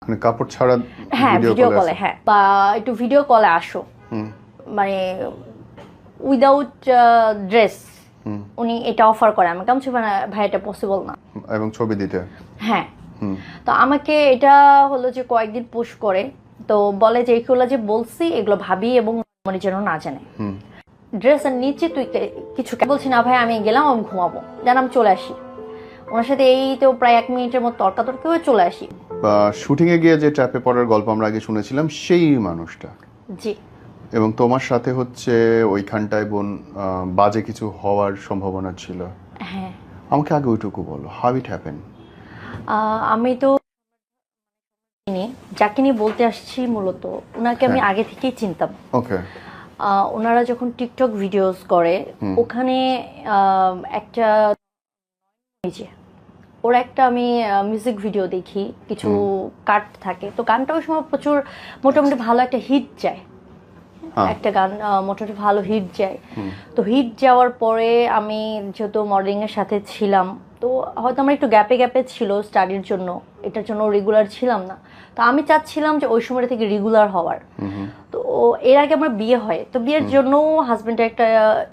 মানে কাপড় ছাড়া হ্যাঁ ভিডিও কলে, হ্যাঁ, বা একটু ভিডিও কলে আসো, মানে উইদাউট ড্রেস উনি এটা অফার করে আমাকে। আমি মানে ভাই এটা পসিবল না, এবং ছবি দিতে। হ্যাঁ। তো আমাকে এটা হলো যে কয়েকদিন পুশ করে, তো বলে যে এগুলো যে বলছি এগুলো ভাবি এবং মনে যেন না জানে। ড্রেসের নিচে তুই কিছু বলছি না ভাই, আমি গেলাম, আমি ঘুমাবো, দেন আমি চলে আসি। ওনার সাথে এই তো প্রায় 1 মিনিটের মতো তর্কাতর্কি হয়ে চলে আসি। শুটিং এ গিয়ে যে ট্র্যাপে পড়ার গল্প আমরা আগে শুনেছিলাম সেই মানুষটা। জি। এবং তোমার সাথে হচ্ছে ওইখানটায় বাজে কিছু হওয়ার সম্ভাবনা ছিল। হ্যাঁ, আমাকে আগে ওইটুকু বলো, হাউ ইট হ্যাপেন। আমি তো যাকে নিয়ে বলতে আসছি মূলত ওনাকে আমি আগে থেকেই চিনতাম। ওকে। ওনারা যখন টিকটক ভিডিওস করে ওখানে একটা ওরা একটা আমি মিউজিক ভিডিও দেখি, কিছু কাট থাকে, তো গানটা ওই সময় প্রচুর মোটামুটি ভালো একটা হিট যায়, একটা গান মোটামুটি ভালো হিট যায়। তো হিট যাওয়ার পরে আমি যেহেতু মডেলিং এর সাথে ছিলাম, তো হয়তো আমার একটু গ্যাপে গ্যাপে ছিল স্টাডির জন্য, এটার জন্য রেগুলার ছিলাম না। তো আমি চাচ্ছিলাম যে ওই সময় থেকে রেগুলার হওয়ার। তো এর আগে আমার বিয়ে হয়, তো বিয়ের জন্য হাজবেন্ডের একটা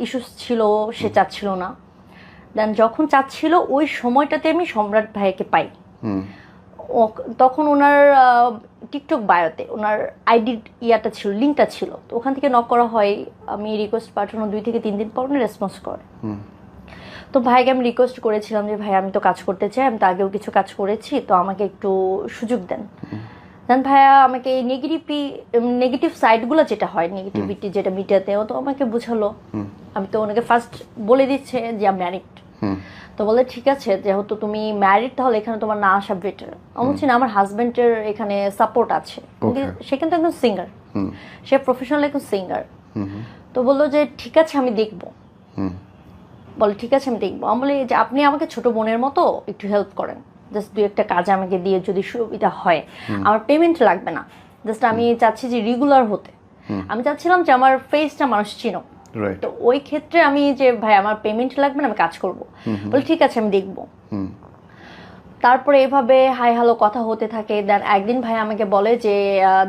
ইস্যুস ছিল, সে চাচ্ছিল না। দেন যখন চাচ্ছিল ওই সময়টাতে আমি সম্রাট ভাইকে পাই। তখন ওনার টিকটক বায়োতে ওনার আইডি ইয়াটা ছিল, লিঙ্কটা ছিল, তো ওখান থেকে নক করা হয়। আমি রিকোয়েস্ট পাঠানো 2 থেকে 3 দিন পর উনি রেসপন্স করে। তো ভাইকে আমি রিকোয়েস্ট করেছিলাম যে ভাই আমি তো কাজ করতে চাই, আমি তো আগেও কিছু কাজ করেছি, তো আমাকে একটু সুযোগ দেন। দেন ভাইয়া আমাকে এই নেগেটিভ সাইডগুলো যেটা হয়, নেগেটিভিটি যেটা মিডিয়াতে, ও তো আমাকে বুঝালো। আমি তো ওনাকে ফার্স্ট বলে দিচ্ছে যে আমি ম্যারিড। তো বলে ঠিক আছে, যেহেতু তুমি ম্যারিড তাহলে এখানে তোমার না আসা বেটার। আমি বলছি না, আমার হাজবেন্ডের এখানে সাপোর্ট আছে, সে কিন্তু একজন সিঙ্গার, সে প্রফেশনাল একজন সিঙ্গার। তো বললো যে ঠিক আছে আমি দেখবো, বলে ঠিক আছে আমি দেখবো। আমি বলি যে আপনি আমাকে ছোট বোনের মতো একটু হেল্প করেন, জাস্ট 2-1টা কাজ আমাকে দিয়ে যদি সুবিধা হয়, আমার পেমেন্ট লাগবে না, জাস্ট আমি চাচ্ছি যে রেগুলার হতে। আমি চাচ্ছিলাম যে আমার ফেসটা মানুষ চিনো, তো ওই ক্ষেত্রে আমি যে ভাই আমার পেমেন্ট লাগবে না, আমি কাজ করব। বলে ঠিক আছে আমি দেখবো। তারপরে এভাবে হাই হ্যালো কথা হতে থাকে। দেন একদিন ভাই আমাকে বলে যে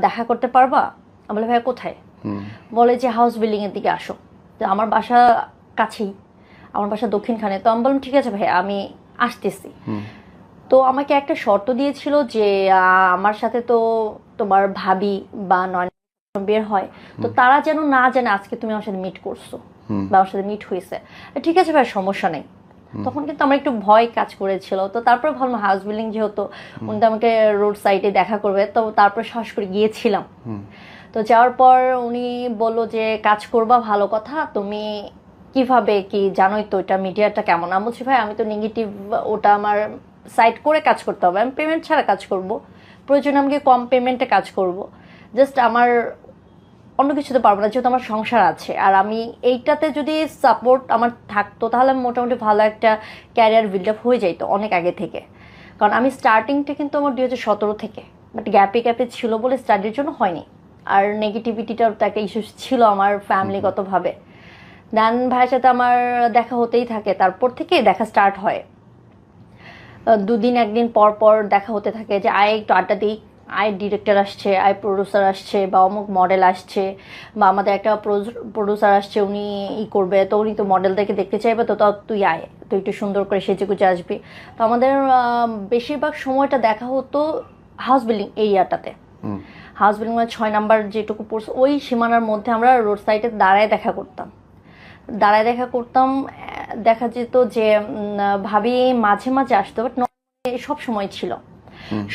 দেখা করতে পারবা? আমি বলে ভাই কোথায়? বলে যে হাউস বিল্ডিং এর দিকে আসো। তো আমার বাসা কাছেই, আমার বাসা দক্ষিণখানে। তো আমি বললাম ঠিক আছে ভাই আমি আসতেছি। তো আমাকে একটা শর্ত দিয়েছিল যে আমার সাথে তো তোমার ভাবি বা নয় বের হয়, তো তারা যেন না জানে আজকে তুমি আমার সাথে মিট করছো বা আমার সাথে মিট হয়েছে। ঠিক আছে ভাই সমস্যা নেই। তখন কিন্তু আমার একটু ভয় কাজ করেছিল। তো তারপরে ভাবলাম হাউস বিল্ডিং যেহেতু, উনি তো আমাকে রোড সাইডে দেখা করবে, তো তারপরে সাহস করে গিয়েছিলাম। তো যাওয়ার পর উনি বললো যে কাজ করবা, ভালো কথা, তুমি কিভাবে কি জানোই তো এটা মিডিয়াটা কেমন। আমি বলছি ভাই আমি তো নেগেটিভ, ওটা আমার সাইড করে কাজ করতে হবে, আমি পেমেন্ট ছাড়া কাজ করব, প্রয়োজনে আমাকে কম পেমেন্টে কাজ করব, জাস্ট আমার অন্য কিছুতে পারবো না, যেহেতু আমার সংসার আছে। আর আমি এইটাতে যদি সাপোর্ট আমার থাকতো তাহলে আমি মোটামুটি ভালো একটা ক্যারিয়ার বিল্ড আপ হয়ে যাইতো অনেক আগে থেকে। কারণ আমি স্টার্টিংটা কিন্তু আমার 2017 থেকে, বাট গ্যাপে গ্যাপে ছিল বলে স্টাডির জন্য হয়নি। আর নেগেটিভিটিটার তো একটা ইস্যু ছিল আমার ফ্যামিলিগতভাবে। দেন ভাইয়ের সাথে আমার দেখা হতেই থাকে, তারপর থেকে দেখা স্টার্ট হয়। 2 দিন 1 দিন পর পর দেখা হতে থাকে যে আয় একটু আড্ডা দিই, আয় ডিরেক্টর আসছে, আয় প্রডিউসার আসছে, বা অমুক মডেল আসছে, বা আমাদের একটা প্রডিউসার আসছে, উনি করবে, তো উনি তো মডেলদেরকে দেখতে চাইবে, তো তুই আয়, তুই একটু সুন্দর করে সেজেগুজে আসবি। তো আমাদের বেশিরভাগ সময়টা দেখা হতো হাউস বিল্ডিং এরিয়াটাতে। হাউস বিল্ডিং 6 নাম্বার যেটুকু পড়ছে ওই সীমানার মধ্যে আমরা রোড সাইডে দাঁড়ায় দেখা করতাম। দেখা যেত যে ভাবি মাঝে মাঝে আসতো, বাট সব সময় ছিল।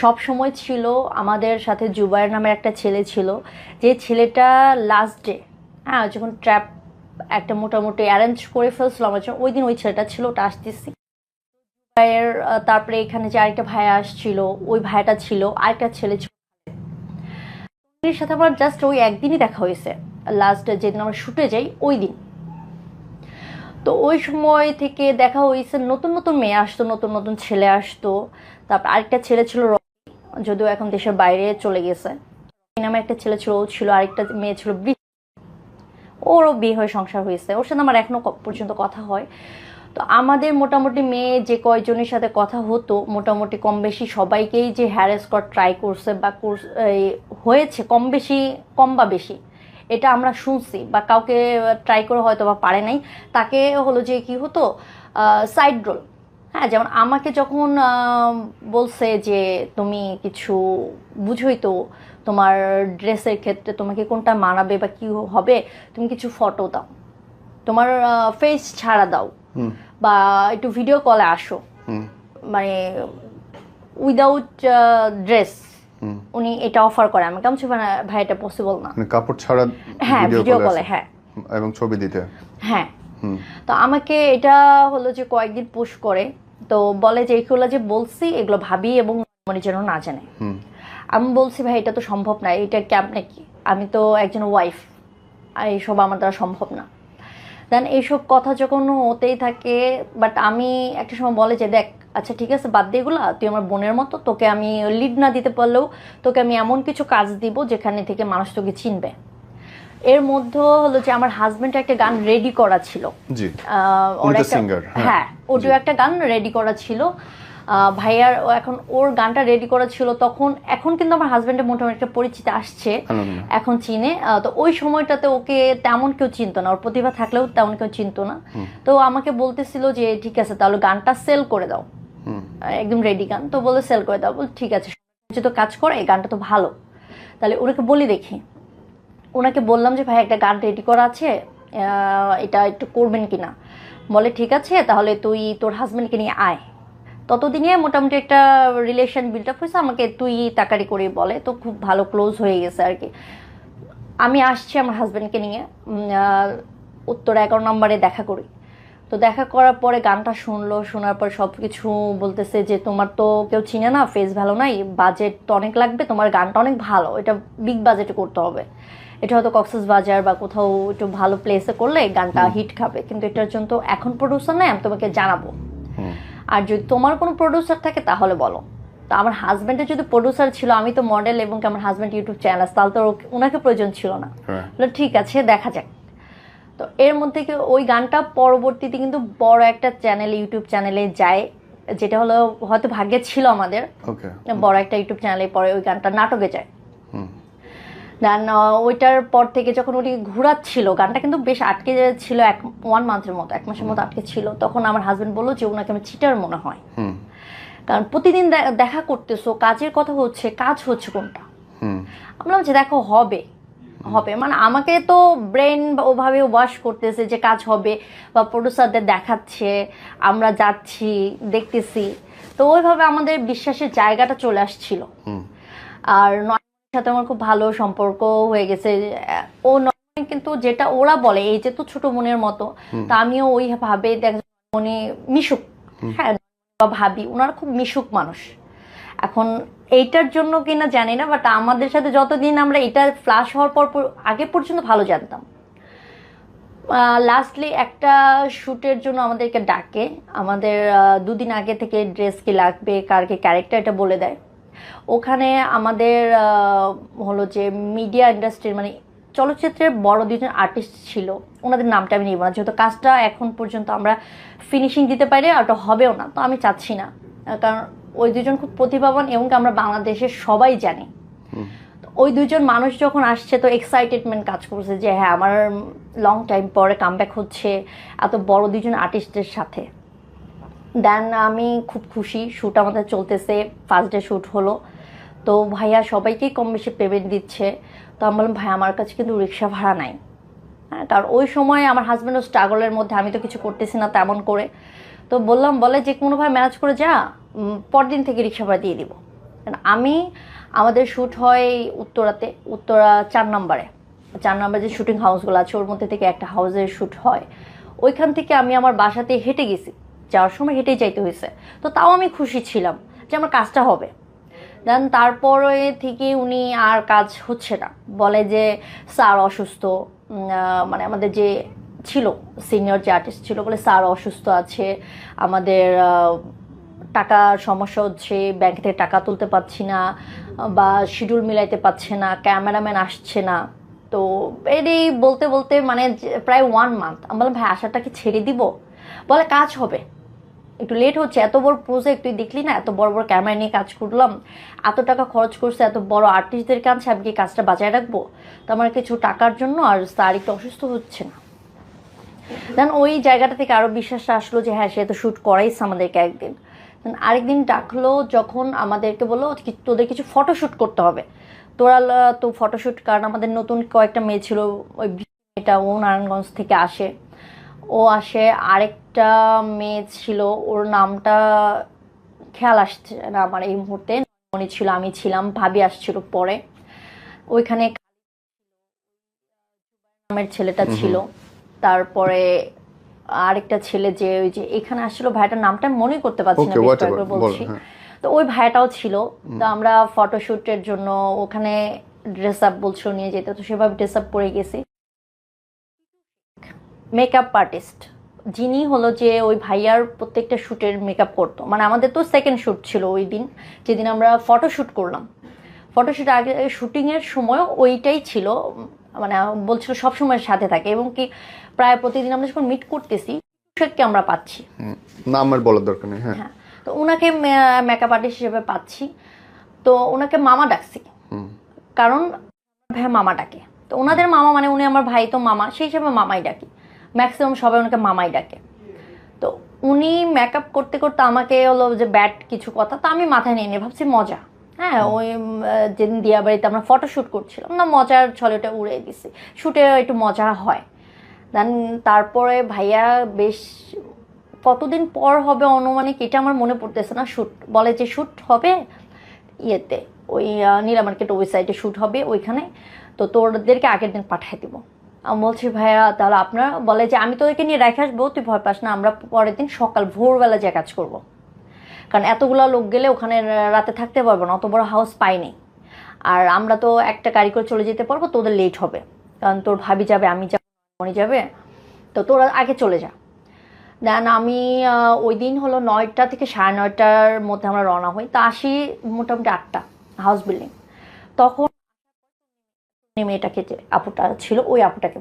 সব সময় ছিল আমাদের সাথে জুবাইর নামের একটা ছেলে ছিল, যে ছেলেটা লাস্ট ডে যখন ট্র্যাপ একটা মোটামুটি অ্যারেঞ্জ করে ফেলছিল আমার জন্য, ওই দিন ওই ছেলেটা ছিল, ওটা আসতেছি। তারপরে এখানে যে আরেকটা ভাইয়া আসছিল, ওই ভাইয়াটা ছিল, আরেকটা ছেলে ছিল, এর সাথে আমার জাস্ট ওই একদিনই দেখা হয়েছে, লাস্ট যেদিন আমরা শুটে যাই ওই দিন। তো ওই সময় থেকে দেখা হয়েছে, নতুন নতুন মেয়ে আসতো, নতুন নতুন ছেলে আসতো। তারপর আরেকটা ছেলে ছিল, যদিও এখন দেশের বাইরে চলে গেছে, নামে একটা ছেলে ছিল, ও ছিল, আরেকটা মেয়ে ছিল, ওরও বিয়ে হয়ে সংসার হয়েছে, ওর সাথে আমার এখনো পর্যন্ত কথা হয়। তো আমাদের মোটামুটি মেয়ে যে কয়জনের সাথে কথা হতো মোটামুটি কম বেশি সবাইকেই যে হ্যারাস করার ট্রাই করছে বা হয়েছে কম বেশি, কম বা বেশি, এটা আমরা শুনছি, বা কাউকে ট্রাই করে হয়তো বা পারে নাই, তাকে হলো যে কি হতো সাইড রোল। হ্যাঁ, যেমন আমাকে যখন বলছে যে তুমি কিছু বুঝোই তো, তোমার ড্রেসের ক্ষেত্রে তোমাকে কোনটা মানাবে বা কি হবে, তুমি কিছু ফটো দাও, তোমার ফেস ছাড়া দাও, বা একটু ভিডিও কলে আসো, মানে উইদাউট ড্রেস, উনি এটা অফার করে আমাকে। আমি বলছি, ভাই এটা পসিবল না, মানে কাপড় ছাড়া হ্যাঁ ভিডিও কলে, হ্যাঁ এবং ছবি দিতে, হ্যাঁ। তো আমাকে এটা হলো যে কয়েকদিন পুশ করে, তো বলে যে এইগুলো যে বলছি এগুলো ভাবি এবং মনে যেন না জানে। আমি বলছি ভাই এটা তো সম্ভব না, এটা কেমনে কি, আমি তো একজন ওয়াইফ, আর এইসব আমার দ্বারা সম্ভব না। দেন এইসব কথা যখন হতেই থাকে, বাট আমি একটা সময় বলে যে দেখ আচ্ছা ঠিক আছে বাদ দিয়ে এগুলো, তুই আমার বোনের মতো, তোকে আমি লিড না দিতে পারলেও তোকে আমি এমন কিছু কাজ দিব যেখানে থেকে মানুষ তোকে চিনবে। এর মধ্যে হলো যে আমার হাজবেন্ড একটা গান রেডি করা ছিল, জি ওর উনি একটা, সিঙ্গার, হ্যাঁ অডিও একটা গান রেডি করা ছিল ভাইয়ার, এখন ওর গানটা রেডি করা ছিল তখন। এখন কিন্তু আমার হাজবেন্ডের মোটামুটি একটা পরিচিত আসছে, এখন চিনে। তো ওই সময়টাতে ওকে তেমন কেউ চিনতো না, ওর প্রতিভা থাকলেও তেমন কেউ চিনতো না। তো আমাকে বলতেছিল যে ঠিক আছে তাহলে গানটা সেল করে দাও, একদম রেডি গান, তো বলে সেল করে দাও। বল ঠিক আছে, তো কাজ করে, এই গানটা তো ভালো, তাহলে ওনাকে বলি দেখি। ওনাকে বললাম যে ভাই একটা গান রেডি করা আছে, এটা একটু করবেন কিনা। বলে ঠিক আছে তাহলে তুই তোর হাজবেন্ডকে নিয়ে আয়। ততদিনে মোটামুটি একটা রিলেশন বিল্ড আপ হয়েছে, আমাকে তুই তাকারি করে বলে, তো খুব ভালো ক্লোজ হয়ে গেছে আর কি। আমি আসছি আমার হাজবেন্ডকে নিয়ে, উত্তর 11 নম্বরে দেখা করি। তো দেখা করার পরে গানটা শুনলো, শোনার পর সব কিছু বলতেছে যে তোমার তো কেউ চিনে না, ফেস ভালো নাই, বাজেট তো অনেক লাগবে, তোমার গানটা অনেক ভালো, এটা বিগ বাজেটে করতে হবে, এটা হয়তো কক্সবাজার বা কোথাও একটু ভালো প্লেসে করলে গানটা হিট খাবে, কিন্তু এটার জন্য তো এখন প্রডিউসার নাই, আমি তোমাকে জানাবো, আর যদি তোমার কোনো প্রডিউসার থাকে তাহলে বলো। তো আমার হাজব্যান্ডের যদি প্রডিউসার ছিল, আমি তো মডেল এবং আমার হাজব্যান্ড ইউটিউব চ্যানেল, তাহলে তো ওনাকে প্রয়োজন ছিল না। ঠিক আছে দেখা যাক। তো এর মধ্যে কি ওই গানটা পরবর্তীতে কিন্তু বড় একটা চ্যানেল, ইউটিউব চ্যানেলে যায়, যেটা হলো হয়তো ভাগ্যে ছিল আমাদের, বড় একটা ইউটিউব চ্যানেলে পরে ওই গানটা নাটকে যায়। দেন ওইটার পর থেকে যখন উনি ঘুরাচ্ছিল গানটা, কিন্তু বেশ আটকে ছিল 1 মান্থের মতো, 1 মাসের মতো আটকে ছিল। তখন আমার হাজবেন্ড বললো যে ওনাকে আমি চিটার মনে হয়, কারণ প্রতিদিন দেখা করতেছো, কাজের কথা হচ্ছে, কাজ হচ্ছে কোনটা। আমি বললাম যে দেখো হবে হবে, মানে আমাকে তো ব্রেন ওভাবে ওয়াশ করতেছে যে কাজ হবে, বা প্রডিউসারদের দেখাচ্ছে, আমরা যাচ্ছি দেখতেছি, তো ওইভাবে আমাদের বিশ্বাসের জায়গাটা চলে আসছিল। আর সাথে আমার খুব ভালো সম্পর্ক হয়ে গেছে। ও কিন্তু যেটা ওরা বলে এই যে তো ছোট বোনের মতো, তা আমিও ওই ভাবে মনে মিশুক, হ্যাঁ ভাবি ওনারা খুব মিশুক মানুষ। এখন এইটার জন্য কিনা জানি না, বাট আমাদের সাথে যতদিন আমরা এটা ফ্লাশ হওয়ার পর আগে পর্যন্ত ভালো জানতাম। লাস্টলি একটা শ্যুটের জন্য আমাদেরকে ডাকে, আমাদের 2 দিন আগে থেকে ড্রেস কি লাগবে, কার কি ক্যারেক্টার এটা বলে দেয়। ওখানে আমাদের হলো যে মিডিয়া ইন্ডাস্ট্রির মানে চলচ্চিত্রের বড় 2জন আর্টিস্ট ছিল, ওনাদের নামটা আমি নিব না, যেহেতু কাজটা এখন পর্যন্ত আমরা ফিনিশিং দিতে পারি আর ওটা হবেও না, তো আমি চাচ্ছি না, কারণ ওই 2জন খুব প্রতিভাবান এবং আমরা বাংলাদেশের সবাই জানি। ওই 2জন মানুষ যখন আসছে তো এক্সাইটেডমেন্ট কাজ করছে যে হ্যাঁ আমার লং টাইম পরে কামব্যাক হচ্ছে এত বড় 2জন আর্টিস্টের সাথে। দেন আমি খুব খুশি, শ্যুট আমাদের চলতেছে, ফার্স্ট ডে শ্যুট হলো, তো ভাইয়া সবাইকেই কম বেশি পেমেন্ট দিচ্ছে। তো আমি বললাম ভাই আমার কাছে কিন্তু রিক্সা ভাড়া নাই, হ্যাঁ কারণ ওই সময় আমার হাজব্যান্ডও স্ট্রাগলের মধ্যে, আমি তো কিছু করতেছি না তেমন করে। তো বললাম, বলে যে কোনোভাবে ম্যানেজ করে যা, পরদিন থেকে রিক্সা ভাড়া দিয়ে দিব। আমি আমাদের শ্যুট হয় উত্তরাতে, উত্তরা 4 নম্বরে যে শুটিং হাউসগুলো আছে ওর মধ্যে থেকে একটা হাউসের শ্যুট হয়, ওইখান থেকে আমি আমার বাসাতে হেঁটে গেছি, যাওয়ার সময় হেঁটেই যাইতে হয়েছে, তো তাও আমি খুশি ছিলাম যে আমার কাজটা হবে। দেন তারপরে থেকে উনি আর কাজ হচ্ছে না, বলে যে স্যার অসুস্থ, মানে আমাদের যে ছিল সিনিয়র যে আর্টিস্ট ছিল, বলে স্যার অসুস্থ আছে, আমাদের টাকার সমস্যা হচ্ছে, ব্যাংক থেকে টাকা তুলতে পারছি না, বা শিডিউল মিলাইতে পারছে না, ক্যামেরাম্যান আসছে না। তো এই বলতে বলতে মানে প্রায় 1 মান্থ আমি বললাম ভাই আশাটা কি ছেড়ে দিব, বলে কাজ হবে, একটু লেট হচ্ছে, এত বড় প্রজেক্ট তুই দেখলি না, এত বড় বড় ক্যামেরা নিয়ে কাজ করলাম, এত টাকা খরচ করছে, এত বড় আর্টিস্টদের কাছে আমি কি কাজটা বাঁচায় রাখবো? তো আমার কিছু টাকার জন্য, আর স্যার একটু অসুস্থ হচ্ছে না। দেন ওই জায়গাটা থেকে আরও বিশ্বাসটা আসলো যে হ্যাঁ সে তো শ্যুট করাইছে আমাদেরকে একদিন। দেন আরেকদিন ডাকলো যখন আমাদেরকে বললো তোদের কিছু ফটোশ্যুট করতে হবে, তোরা তো ফটোশ্যুট, কারণ আমাদের নতুন কয়েকটা মেয়ে ছিল, ওই মেয়েটা ও নারায়ণগঞ্জ থেকে আসে, ও আসে, আরেকটা মেয়ে ছিল ওর নামটা খেয়াল আসছে না আমার এই মুহূর্তে, মনে ছিল, আমি ছিলাম, ভাবি আসছিল পরে, ওইখানে নামের ছেলেটা ছিল, তারপরে আরেকটা ছেলে যে ওই যে এখানে আসছিল, ভাইটার নামটা মনে করতে পারছি না, বলছি। তো ওই ভাইটাও ছিল। তো আমরা ফটোশুটের জন্য ওখানে ড্রেস আপ বলছিল নিয়ে যেতে, তো সেভাবে ড্রেস আপ পরে গেছি। মেকআপ আর্টিস্ট যিনি হলো যে ওই ভাইয়ার প্রত্যেকটা শ্যুটের মেকআপ করতো, মানে আমাদের তো সেকেন্ড শ্যুট ছিল ওই দিন, যেদিন আমরা ফটোশ্যুট করলাম, ফটোশ্যুট আগে শুটিংয়ের সময় ওইটাই ছিল, মানে বলছিল সবসময় সাথে থাকে, এবং কি প্রায় প্রতিদিন আমরা যখন মিট করতেছি শেখকে আমরা পাচ্ছি, নাম আর বলার দরকার নেই। হ্যাঁ, তো ওনাকে মেকআপ আর্টিস্ট হিসেবে পাচ্ছি, তো ওনাকে মামা ডাকছি, কারণ ভাই মামা ডাকে, তো ওনাদের মামা মানে উনি আমার ভাই, তো মামা সেই হিসেবে মামাই ডাকি, ম্যাক্সিমাম সবাই ওনাকে মামাই ডাকে। তো উনি মেকআপ করতে করতে আমাকে হলো যে ব্যাড কিছু কথা, তো আমি মাথায় নিয়ে নিয়ে ভাবছি মজা, হ্যাঁ ওই যেদিন দিয়াবাড়িতে আমরা ফটোশ্যুট করছিলাম না, মজার ছলেটা উড়িয়ে দিছি, শ্যুটে একটু মজা হয়। দেন তারপরে ভাইয়া বেশ কতদিন পর হবে অনুমানিক, এটা আমার মনে পড়তেছে না, শ্যুট বলে যে শ্যুট হবে ইয়েতে, ওই নীলা মার্কেট ওয়েবসাইটে শ্যুট হবে ওইখানে, তো তোদেরকে আগের দিন পাঠিয়ে দিব। আমি বলছি ভাইয়া তাহলে আপনারা, বলে যে আমি তোদেরকে নিয়ে রেখে আসবো, তুই ভয় পাস না, আমরা পরের দিন সকাল ভোরবেলা যে কাজ করব, কারণ এতগুলো লোক গেলে ওখানে রাতে থাকতে পারবো না, অত বড় হাউস পাইনি, আর আমরা তো একটা গাড়ি করে চলে যেতে পারবো, তোদের লেট হবে, কারণ তোর ভাবি যাবে, আমি যাবো, মনি যাবে, তো তোরা আগে চলে যা। দেন আমি ওই দিন হলো 9টা থেকে 9:30টার মধ্যে আমরা রওনা হই, তা আসি মোটামুটি 8টা, হাউস বিল্ডিং। তখন মেয়েটাকে যে আপুটা ছিল ওই আপুটাকে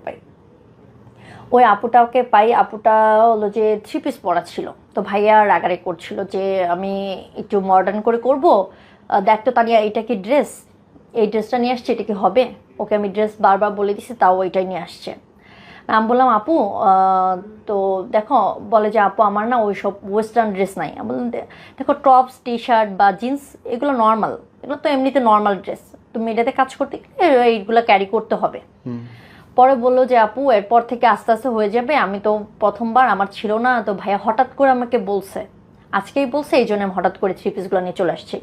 পাই, আপুটা হলো যে 3 পিস পরা ছিল, তো ভাইয়া রাগারে করছিল যে আমি একটু মডার্ন করে করব, দেখ তো তানিয়া এটা কি ড্রেস, এই ড্রেসটা নিয়ে আসছে, এটা কি হবে? ওকে আমি ড্রেস বারবার বলে দিছি, তাও ওইটাই নিয়ে আসছে। আমি বললাম আপু তো দেখো, বলে যে আপু আমার না ওই সব ওয়েস্টার্ন ড্রেস নাই। আমি বললাম দেখো টপস টি শার্ট বা জিন্স এগুলো নর্মাল, এগুলো তো এমনিতে নর্মাল ড্রেস, তুমি এটাতে কাজ করতে গেলে এইগুলো ক্যারি করতে হবে। পরে বললো যে আপু এরপর থেকে আস্তে আস্তে হয়ে যাবে, আমি তো প্রথমবার আমার ছিল না, তো ভাইয়া হঠাৎ করে আমাকে বলছে, আজকেই বলছে, এই জন্য আমি হঠাৎ করে 3 পিসগুলো নিয়ে চলে আসছি।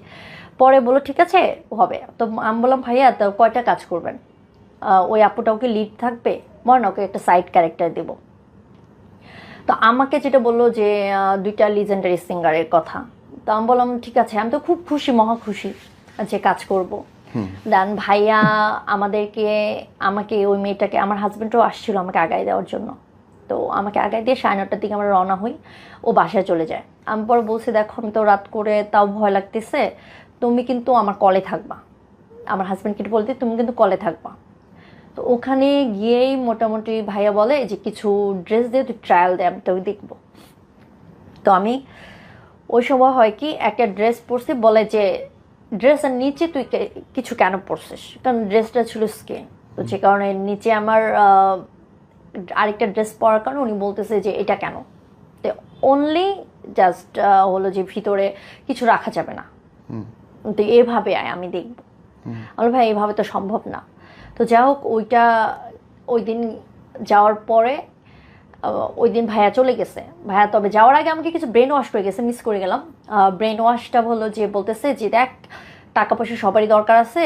পরে বললো ঠিক আছে হবে। তো আমি বললাম ভাইয়া তো কয়টা কাজ করবেন? ওই আপুটা ওকে লিড থাকবে, মনে ওকে একটা সাইড ক্যারেক্টার দেব। তো আমাকে যেটা বললো যে 2টা লিজেন্ডারি সিঙ্গারের কথা, তো আমি বললাম ঠিক আছে, আমি তো খুব খুশি, মহা খুশি যে কাজ করব। দেন ভাইয়া আমাকে ওই মেয়েটাকে, আমার হাজব্যান্ডও আসছিল আমাকে আগায় দেওয়ার জন্য, তো আমাকে আগায় দিয়ে 9:30টার দিকে আমরা রওনা হই, ও বাসায় চলে যায়। আমি পরে বলছি দেখো আমি তো রাত করে, তাও ভয় লাগতেছে, তুমি কিন্তু আমার কলে থাকবা, আমার হাজব্যান্ডকে বলতে তুমি কিন্তু কলে থাকবা। তো ওখানে গিয়েই মোটামুটি ভাইয়া বলে যে কিছু ড্রেস দিয়ে তুই ট্রায়াল দে, আমি তোকে দেখবো। তো আমি ওই সময় হয় কি একটা ড্রেস পরছি, বলে যে ড্রেসের নিচে তুই কিছু কেন পরছিস, কারণ ড্রেসটা ছিল স্কিন, তো যে কারণে নিচে আমার আরেকটা ড্রেস পরার কারণে উনি বলতেছে যে এটা কেন, তো অনলি জাস্ট হলো যে ভিতরে কিছু রাখা যাবে না, তো এভাবে আমি দেখবো। আমার ভাই এইভাবে তো সম্ভব না। তো যাই হোক ওই দিন যাওয়ার পরে ওই দিন ভাইয়া চলে গেছে, ভাইয়া তবে যাওয়ার আগে আমাকে কিছু ব্রেন ওয়াশ করে গেছে, মিস করে গেলাম। ব্রেন ওয়াশটা হলো যে বলতেছে যে দেখ টাকা পয়সা সবারই দরকার আছে,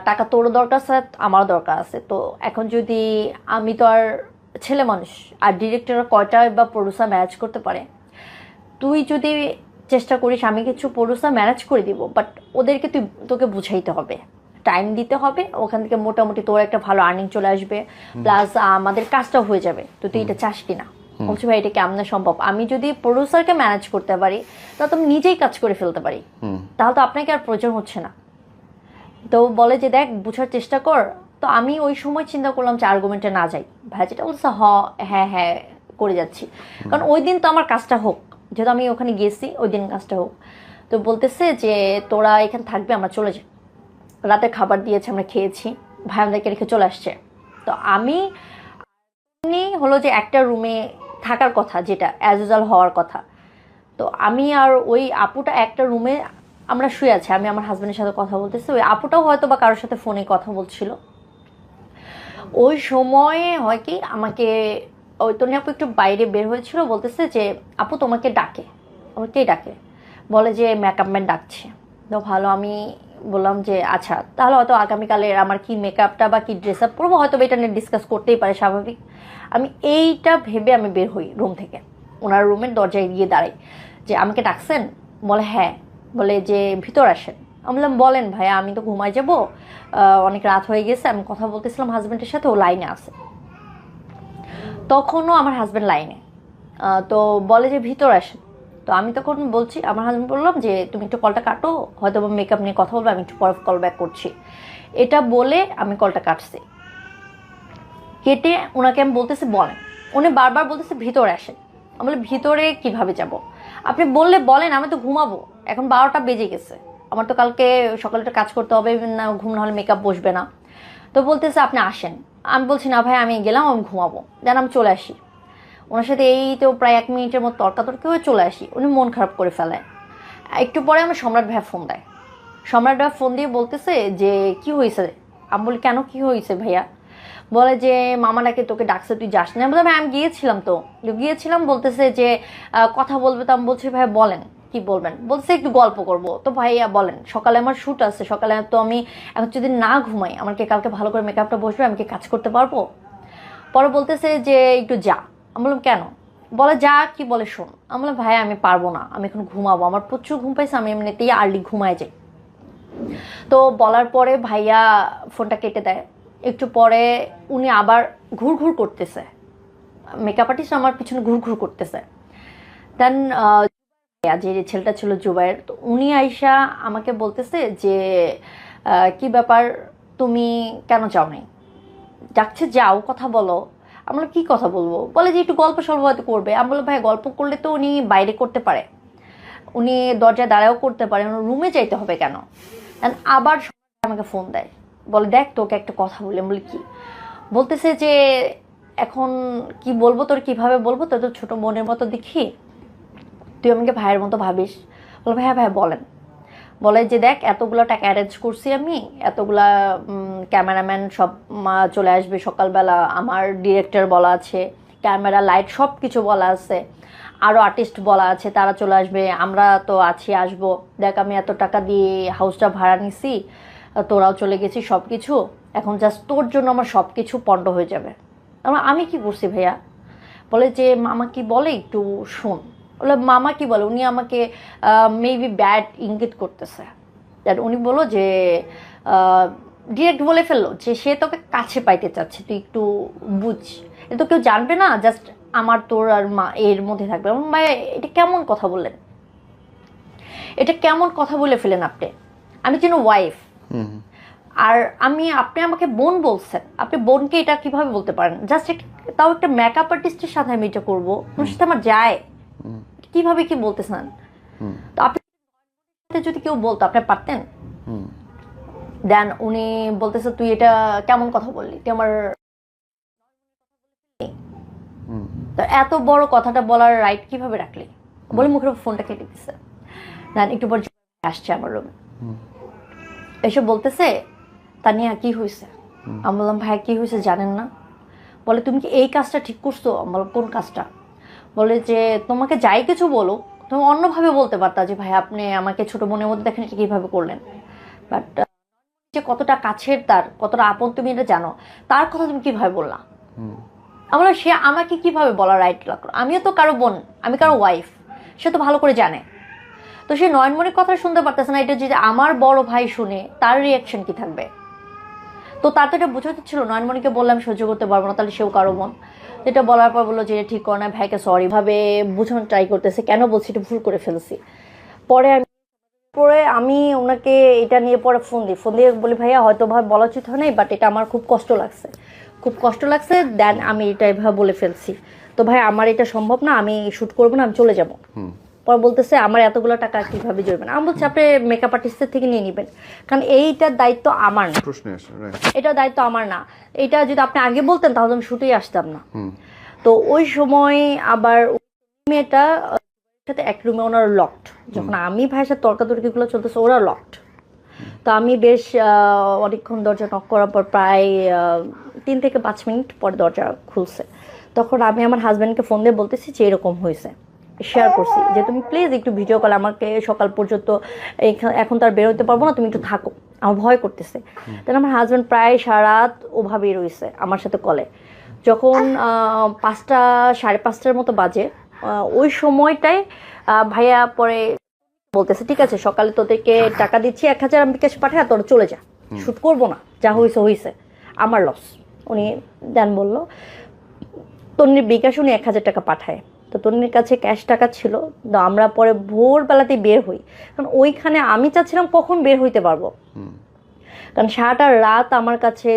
টাকা তোরও দরকার আছে, আমারও দরকার আছে, তো এখন যদি আমি তো আর ছেলে মানুষ, আর ডিরেক্টর কয়টা বা প্রডিউসার ম্যানেজ করতে পারে, তুই যদি চেষ্টা করিস আমি কিছু প্রডিউসার ম্যানেজ করে দিব, বাট ওদেরকে তোকে বুঝাইতে হবে, টাইম দিতে হবে, ওখান থেকে মোটামুটি তোর একটা ভালো আর্নিং চলে আসবে, প্লাস আমাদের কাজটাও হয়ে যাবে, তো তুই এটা চাস কিনা? বলছি ভাই এটা কেমন সম্ভব, আমি যদি প্রডিউসারকে ম্যানেজ করতে পারি তাহলে তো আমি নিজেই কাজ করে ফেলতে পারি, তাহলে তো আপনাকে আর প্রয়োজন হচ্ছে না। তো বলে যে দেখ বুঝার চেষ্টা কর। তো আমি ওই সময় চিন্তা করলাম যে আর্গুমেন্টে না যাই, ভাই যেটা বলছে হ্যাঁ হ্যাঁ করে যাচ্ছি, কারণ ওই দিন তো আমার কাজটা হোক, যেহেতু আমি ওখানে গেছি ওই দিন কাজটা হোক। তো বলতেছে যে তোরা এখানে থাকবে, আমরা চলে যাই। রাতে খাবার দিয়েছে, আমরা খেয়েছি, ভাই আমাদেরকে রেখে চলে আসছে। তো আমি হলো যে একটা রুমে থাকার কথা, যেটা অ্যাজ ইউজুয়াল হওয়ার কথা। তো আমি আর ওই আপুটা একটা রুমে আমরা শুয়ে আছি, আমি আমার হাজব্যান্ডের সাথে কথা বলতেছি, ওই আপুটাও হয়তো বা কারোর সাথে ফোনে কথা বলছিল। ওই সময়ে হয় কি, আমাকে ওই তনি আপু একটু বাইরে বের হয়েছিল, বলতেছে যে আপু তোমাকে ডাকে। আমাকেই ডাকে, বলে যে মেকআপ ম্যান ডাকছে। তো ভালো, আমি বললাম যে আচ্ছা তাহলে হয়তো আগামীকালের আমার কি মেকআপটা বা কি ড্রেস আপ করবো, হয়তো এটা নিয়ে ডিসকাস করতেই পারে, স্বাভাবিক। আমি এইটা ভেবে আমি বের হই রুম থেকে, ওনার রুমের দরজায় গিয়ে দাঁড়াই, যে আমাকে ডাকছেন? বলে হ্যাঁ। বলে যে ভিতর আসেন। আমি বললাম বলেন ভাইয়া, আমি তো ঘুমাই যাবো, অনেক রাত হয়ে গেছে, আমি কথা বলতেছিলাম হাজব্যান্ডের সাথে, ও লাইনে আছে। তখনও আমার হাজব্যান্ড লাইনে। তো বলে যে ভিতর আসেন। তো আমি তখন বলছি, আমার হাজব্যান্ড বললাম যে তুমি একটু কলটা কাটো, হয়তো মেকআপ নিয়ে কথা বলবো, আমি একটু পরে কল ব্যাক করছি। এটা বলে আমি কলটা কাটছি। কেটে ওনাকে আমি বলতেছি বলেন। উনি বারবার বলতেছে ভিতরে আসেন। আমি বলি ভিতরে কিভাবে যাব? আপনি বললে বলেন, আমি তো ঘুমাবো, এখন 12টা বেজে গেছে, আমার তো কালকে সকালে একটা কাজ করতে হবে, না ঘুম না হলে মেকআপ বসবে না। তো বলতেছে আপনি আসেন। আমি বলছি না ভাই, আমি গেলাম, আমি ঘুমাবো, যেন আমি চলে আসি। ওনার সাথে এই তো প্রায় 1 মিনিটের মতো তর্কাতর্কি হয়ে চলে আসি, উনি মন খারাপ করে ফেলে। একটু পরে আমার সম্রাট ভাই ফোন দেয়। সম্রাট ভাই ফোন দিয়ে বলতেছে যে কি হয়েছে? আমি বলি কেন, কি হয়েছে ভাইয়া? বলে যে মামা নাকি তোকে ডাকছে, তুই যাস না। বললাম আমি গিয়েছিলাম, তো গিয়েছিলাম। বলতেছে যে কথা বলবে। তো আমি বলছি ভাই বলেন কি বলবেন। বলছে একটু গল্প করব। তো ভাইয়া বলেন, সকালে আমার শ্যুট আছে, সকালে তো আমি এখন যদি না ঘুমাই, আমার কি কালকে ভালো করে মেকআপটা বসবে, আমি কি কাজ করতে পারবো? পরে বলতেছে যে একটু যা। আমি বললাম কেন? বলে যা, কি বলে শোন। আমি বললাম ভাইয়া আমি পারবো না, আমি এখন ঘুমাবো, আমার প্রচুর ঘুম পাইছে, আমি এমনিতেই আর্লি ঘুমায় যাই। তো বলার পরে ভাইয়া ফোনটা কেটে দেয়। একটু পরে উনি আবার ঘুরঘুর করতেছে, মেকআপ আর্টিস্ট আমার পিছনে ঘুরঘুর করতেছে। দেন যে ছেলেটা ছিল জুবাইর, তো উনি আইসা আমাকে বলতেছে যে কি ব্যাপার, তুমি কেন যাও নাই? যাচ্ছে যাও, কথা বলো। আমরা কি কথা বলবো? বলে যে একটু গল্প সল্প হয়তো করবে। আমি বললাম ভাই গল্প করলে তো উনি বাইরে করতে পারে, উনি দরজায় দাঁড়াও করতে পারে, রুমে যাইতে হবে কেন? আবার আমাকে ফোন দেয়, বলে দেখ তোকে একটা কথা বলি। আমি বলি কি? বলতেছে যে এখন কি বলবো, তোর কিভাবে বলবো, তোর তো ছোট বোনের মতো দেখি, তুই আমাকে ভাইয়ের মতো ভাবিস। বলে ভাইয়া ভাইয়া বলেন। বলে যে দেখ এতগুলো টাকা অ্যারেঞ্জ করছি আমি, এতগুলা ক্যামেরাম্যান সব চলে আসবে সকালবেলা, আমার ডিরেক্টর বলা আছে, ক্যামেরা লাইট সব কিছু বলা আছে, আরও আর্টিস্ট বলা আছে, তারা চলে আসবে, আমরা তো আছি আসবো। দেখ আমি এত টাকা দিয়ে হাউসটা ভাড়া নিছি, তোরাও চলে গেছি, সব কিছু এখন জাস্ট তোর জন্য আমার সব কিছু পণ্ড হয়ে যাবে। আমি কি করছি ভাইয়া? বলে যে মামা কি বলে একটু শোন। বলে মামা কি বলে? উনি আমাকে মেবি ব্যাড ইঙ্গিত করতেছে। উনি বললো যে ডিরেক্ট বলে ফেললো যে সে তোকে কাছে পাইতে চাচ্ছে, তুই একটু বুঝ, এ তো কেউ জানবে না, জাস্ট আমার তোর আর মা এর মধ্যে থাকবে। ভাই এটা কেমন কথা বললেন? এটা কেমন কথা বলে ফেলেন আপনি? আমি যেন ওয়াইফ, আর আপনি আমাকে বোন বলছেন, আপনি বোনকে এটা কিভাবে বলতে পারেন? জাস্ট তাও একটা মেকআপ আর্টিস্টের সাথে আমি এটা করবো, ওর সাথে আমার যায় কিভাবে কি বলতেছেন? তো আপনি যদি কেউ বলতো আপনি পারতেন? দেন উনি বলতেছে তুই এটা কেমন কথা বললি, তুই আমার তো এত বড় কথাটা বলার রাইট কিভাবে রাখলি? বলে মুখের ফোনটা কেটে দিচ্ছে। দেন একটু পর আসছে আমার রুমে, এসে বলতেছে তানিয়া কি হয়েছে? আমি বললাম ভাইয়া কি হয়েছে জানেন না? বলে তুমি কি এই কাজটা ঠিক করছো? আমি বললাম কোন কাজটা? বলে যে তোমাকে যাই কিছু বলো তুমি অন্যভাবে বলতে পারতা, যে ভাই আপনি আমাকে ছোট বোনের মধ্যে দেখেন এটা কিভাবে করলেন, বাট যে কতটা কাছের, তার কতটা আপন তুমি এটা জানো, তার কথা তুমি কিভাবে বললা? আমরা সে আমাকে কিভাবে বলা রাইট লাগলো? আমিও তো কারো বোন, আমি কারো ওয়াইফ, সে তো ভালো করে জানে। তো সে নয়নমণির কথা শুনতে পারতেছে না, এটা যদি আমার বড় ভাই শুনে তার রিয়াকশন কি থাকবে? তো তার তো এটা বোঝাতে ছিল, নয়নমণিকে বললাম সহ্য করতে পারবো না, তাহলে সেও কারো বোন। এটা বলার পর বললো যে ঠিক করে না, ভাইকে সরি ভাবে বুঝানোর ট্রাই করতেছে, কেন বলছি এটা ভুল করে ফেলছি। পরে আমি ওনাকে এটা নিয়ে পরে ফোন দিই বলি ভাইয়া হয়তো ভাবে বলা উচিত হয় নাই, বাট এটা আমার খুব কষ্ট লাগছে। খুব কষ্ট লাগছে, দেন আমি এটা এভাবে বলে ফেলছি, তো ভাই আমার এটা সম্ভব না, আমি শ্যুট করবো না, আমি চলে যাবো। পর বলতেছে আমার এতগুলো টাকা কিভাবে জড়বে না। আমি বলছি আপনি মেকআপ আর্টিস্টের থেকে নিয়ে নেবেন, কারণ এইটার দায়িত্ব আমার না, প্রশ্নে আসে, রাইট। এটার দায়িত্ব আমার না। এটা যদি আপনি আগে বলতেন তাহলে আমি শুটেই আসতাম না। তো ওই সময় আবার মেয়েটা সাথে এক রুমে ওনার লকড, যখন আমি ভাইয়ের সাথে তর্কাতর্কিগুলো চলতেছে ওরা লকড। তো আমি বেশ অনেকক্ষণ দরজা নক করার পর প্রায় 3 থেকে 5 মিনিট পর দরজা খুলছে। তখন আমি আমার হাজব্যান্ডকে ফোন দিয়ে বলতেছি যে এরকম হয়েছে, শেয়ার করছি যে তুমি প্লিজ একটু ভিডিও কল, আমাকে সকাল পর্যন্ত এখন তার বের হতে পারবো না, তুমি একটু থাকো, আমার ভয় করতেছে। তাহলে আমার হাজব্যান্ড প্রায় সারা রাত ওভাবেই রয়েছে আমার সাথে কলে। যখন 5টা 5:30টার মতো বাজে, ওই সময়টায় ভাইয়া পরে বলতেছে ঠিক আছে সকালে তোদেরকে টাকা দিচ্ছি 1000, আমি বিকাশ পাঠায় তোরা চলে যা, শ্যুট করবো না, যা হয়েছে হয়েছে, আমার লস। উনি দেন বললো তন্নির বিকাশ, উনি 1000 টাকা পাঠায়। তো তন্নির কাছে ক্যাশ টাকা ছিল, তো আমরা পরে ভোরবেলাতেই বের হই, কারণ ওইখানে আমি চাচ্ছিলাম কখন বের হইতে পারবো, কারণ সারাটা রাত আমার কাছে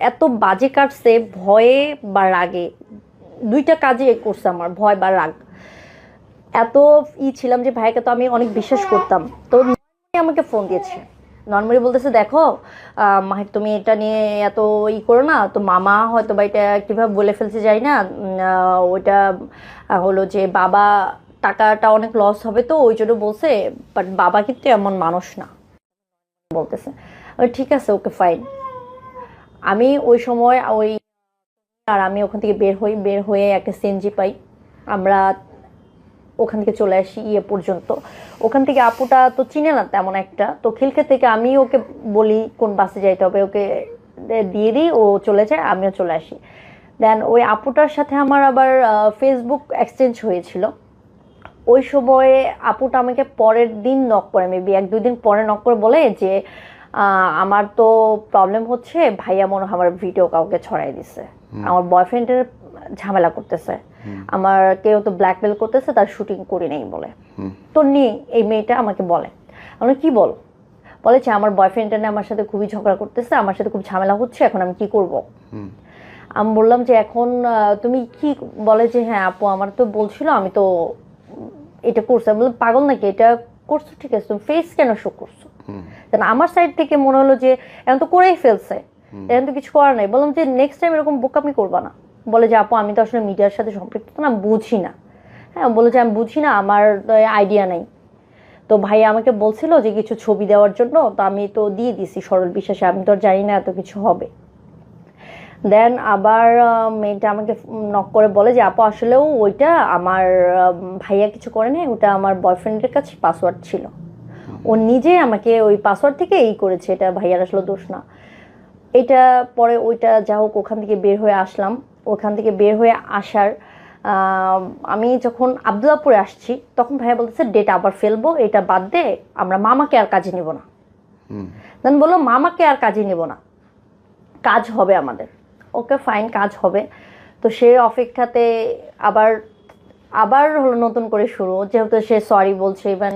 এত বাজে কাটছে, ভয়ে বা রাগে, দুইটা কাজে করছে আমার, ভয় বা রাগ। এত ছিলাম যে ভাইকে তো আমি অনেক বিশ্বাস করতাম। তো আমাকে ফোন দিয়েছে, নর্মালি বলতেছে দেখো মাহির তুমি এটা নিয়ে এত করো না, তো মামা হয়তো বা এটা কীভাবে বলে ফেলছে যাই না, ওইটা হলো যে বাবা টাকাটা অনেক লস হবে তো ওই জন্য বলছে, বাট বাবা কিন্তু এমন মানুষ না বলতেছে। ঠিক আছে ওকে ফাইন। আমি ওই সময় আর আমি ওখান থেকে বের হয়ে একটা সিএনজি পাই, আমরা ওখান থেকে চলে আসি পর্যন্ত। ওখান থেকে আপুটা তো চিনে না তেমন একটা, তো খিলক্ষেত থেকে আমি ওকে বলি কোন বাসে যাইতে হবে, ওকে দিয়ে দিই, ও চলে যায়, আমিও চলে আসি। দেন ওই আপুটার সাথে আমার আবার ফেসবুক এক্সচেঞ্জ হয়েছিল। ওই সময়ে আপুটা আমাকে পরের দিন নক করে, মেবি 1-2 দিন পরে নক করে বলে যে আমার তো প্রবলেম হচ্ছে, ভাইয়া মনে হয় আমার ভিডিও কাউকে ছড়াই দিছে, আমার বয়ফ্রেন্ডের ঝামেলা করতেছে, আমার কেউ তো ব্ল্যাকমেল করতেছে, তার শুটিং করি নেই বলে। তো এই মেয়েটা আমাকে বলে, আমরা কি বল, বলেছে আমার বয়ফ্রেন্ডটা না আমার সাথে খুবই ঝগড়া করতেছে, আমার সাথে খুব ঝামেলা হচ্ছে, এখন আমি কি করব। আমি বললাম যে এখন তুমি কি, বলে যে হ্যাঁ আপু আমার তো বলছিল আমি তো এটা করছি। আমি বললাম পাগল নাকি, এটা করছো ঠিক আছে, তুমি ফেস কেন শো করছো। আমার সাইড থেকে মনে হলো যে এখন তো করেই ফেলছে, এখন তো কিছু করার নাই। বললাম যে নেক্সট টাইম এরকম বোকামি করবা না। বলে যে আপু আমি তো আসলে মিডিয়ার সাথে সম্পৃক্ত না, বুঝি না। হ্যাঁ বলে যে আমি বুঝি না, আমার আইডিয়া নেই। তো ভাই আমাকে বলছিল যে কিছু ছবি দেওয়ার জন্য, তো আমি তো দিয়ে দিছি সরল বিশ্বাসে, আমি তো আর জানি না এত কিছু হবে। দেন আবার মেয়েটা আমাকে নক করে বলে যে আপু আসলেও ওইটা আমার ভাইয়া কিছু করে নাই, ওটা আমার বয়ফ্রেন্ডের কাছে পাসওয়ার্ড ছিল, ও নিজে আমাকে ওই পাসওয়ার্ড থেকে করেছে, এটা ভাইয়ার আসলে দোষ না। এটা পরে ওইটা যা হোক ওখান থেকে বের হয়ে আসলাম। ওখান থেকে বের হয়ে আসার আমি যখন আব্দুল্লাহপুরে আসছি তখন ভাইয়া বলতেছে ডেট আবার ফেলবো, এটা বাদ দে, আমরা মামাকে আর কাজে নিব না। দেন বললো মামাকে আর কাজে নিব না, কাজ হবে আমাদের। ওকে ফাইন, কাজ হবে। তো সে অপেক্ষাতে আবার হলো নতুন করে শুরু, যেহেতু সে সরি বলছে, ইভেন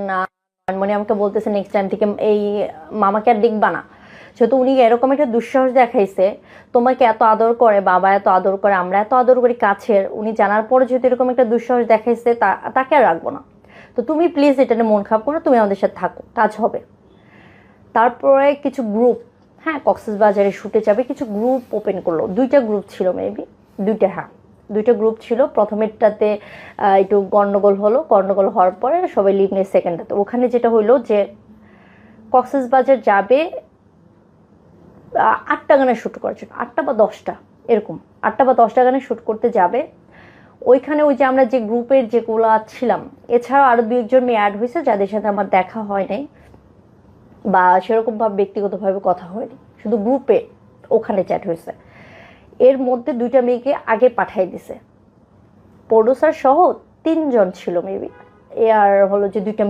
মানে আমাকে বলতেছে নেক্সট টাইম থেকে এই মামাকে আর দেখবা না, যেহেতু উনি এরকম একটা দুঃসাহস দেখাইছে, তোমাকে এত আদর করে, বাবা এত আদর করে, আমরা এত আদর করি কাছের, উনি জানার পরে যেহেতু এরকম একটা দুঃসাহস দেখাইছে, তাকে আর রাখবো না। তো তুমি প্লিজ এটা নিয়ে মন খারাপ করো, তুমি আমাদের সাথে থাকো, কাজ হবে। তারপরে কিছু গ্রুপ, হ্যাঁ কক্সবাজারে শুটে যাবে, কিছু গ্রুপ ওপেন করলো, 2টা গ্রুপ ছিল মেবি, 2টা গ্রুপ ছিল। প্রথমেরটাতে একটু গন্ডগোল হওয়ার পরে সবাই লিভ নিয়ে সেকেন্ডটাতে। ওখানে যেটা হইলো যে কক্সবাজার যাবে 8টা গানের শ্যুট করার জন্য, 8টা বা 10টা এরকম, 8টা বা 10টা গানের শ্যুট করতে যাবে। ওইখানে ওই যে আমরা যে গ্রুপের যেগুলো ছিলাম, এছাড়াও আরও 2-1 মেয়ে অ্যাড হয়েছে যাদের সাথে আমার দেখা হয় নাই বা সেরকমভাবে ব্যক্তিগতভাবে কথা হয়নি, শুধু গ্রুপে ওখানে চ্যাট হয়েছে। এর মধ্যে 2টা মেয়েকে আগে পাঠিয়ে দিছে, প্রোডিউসার সহ 3 জন ছিল মেবি, আর হলো যে 2টা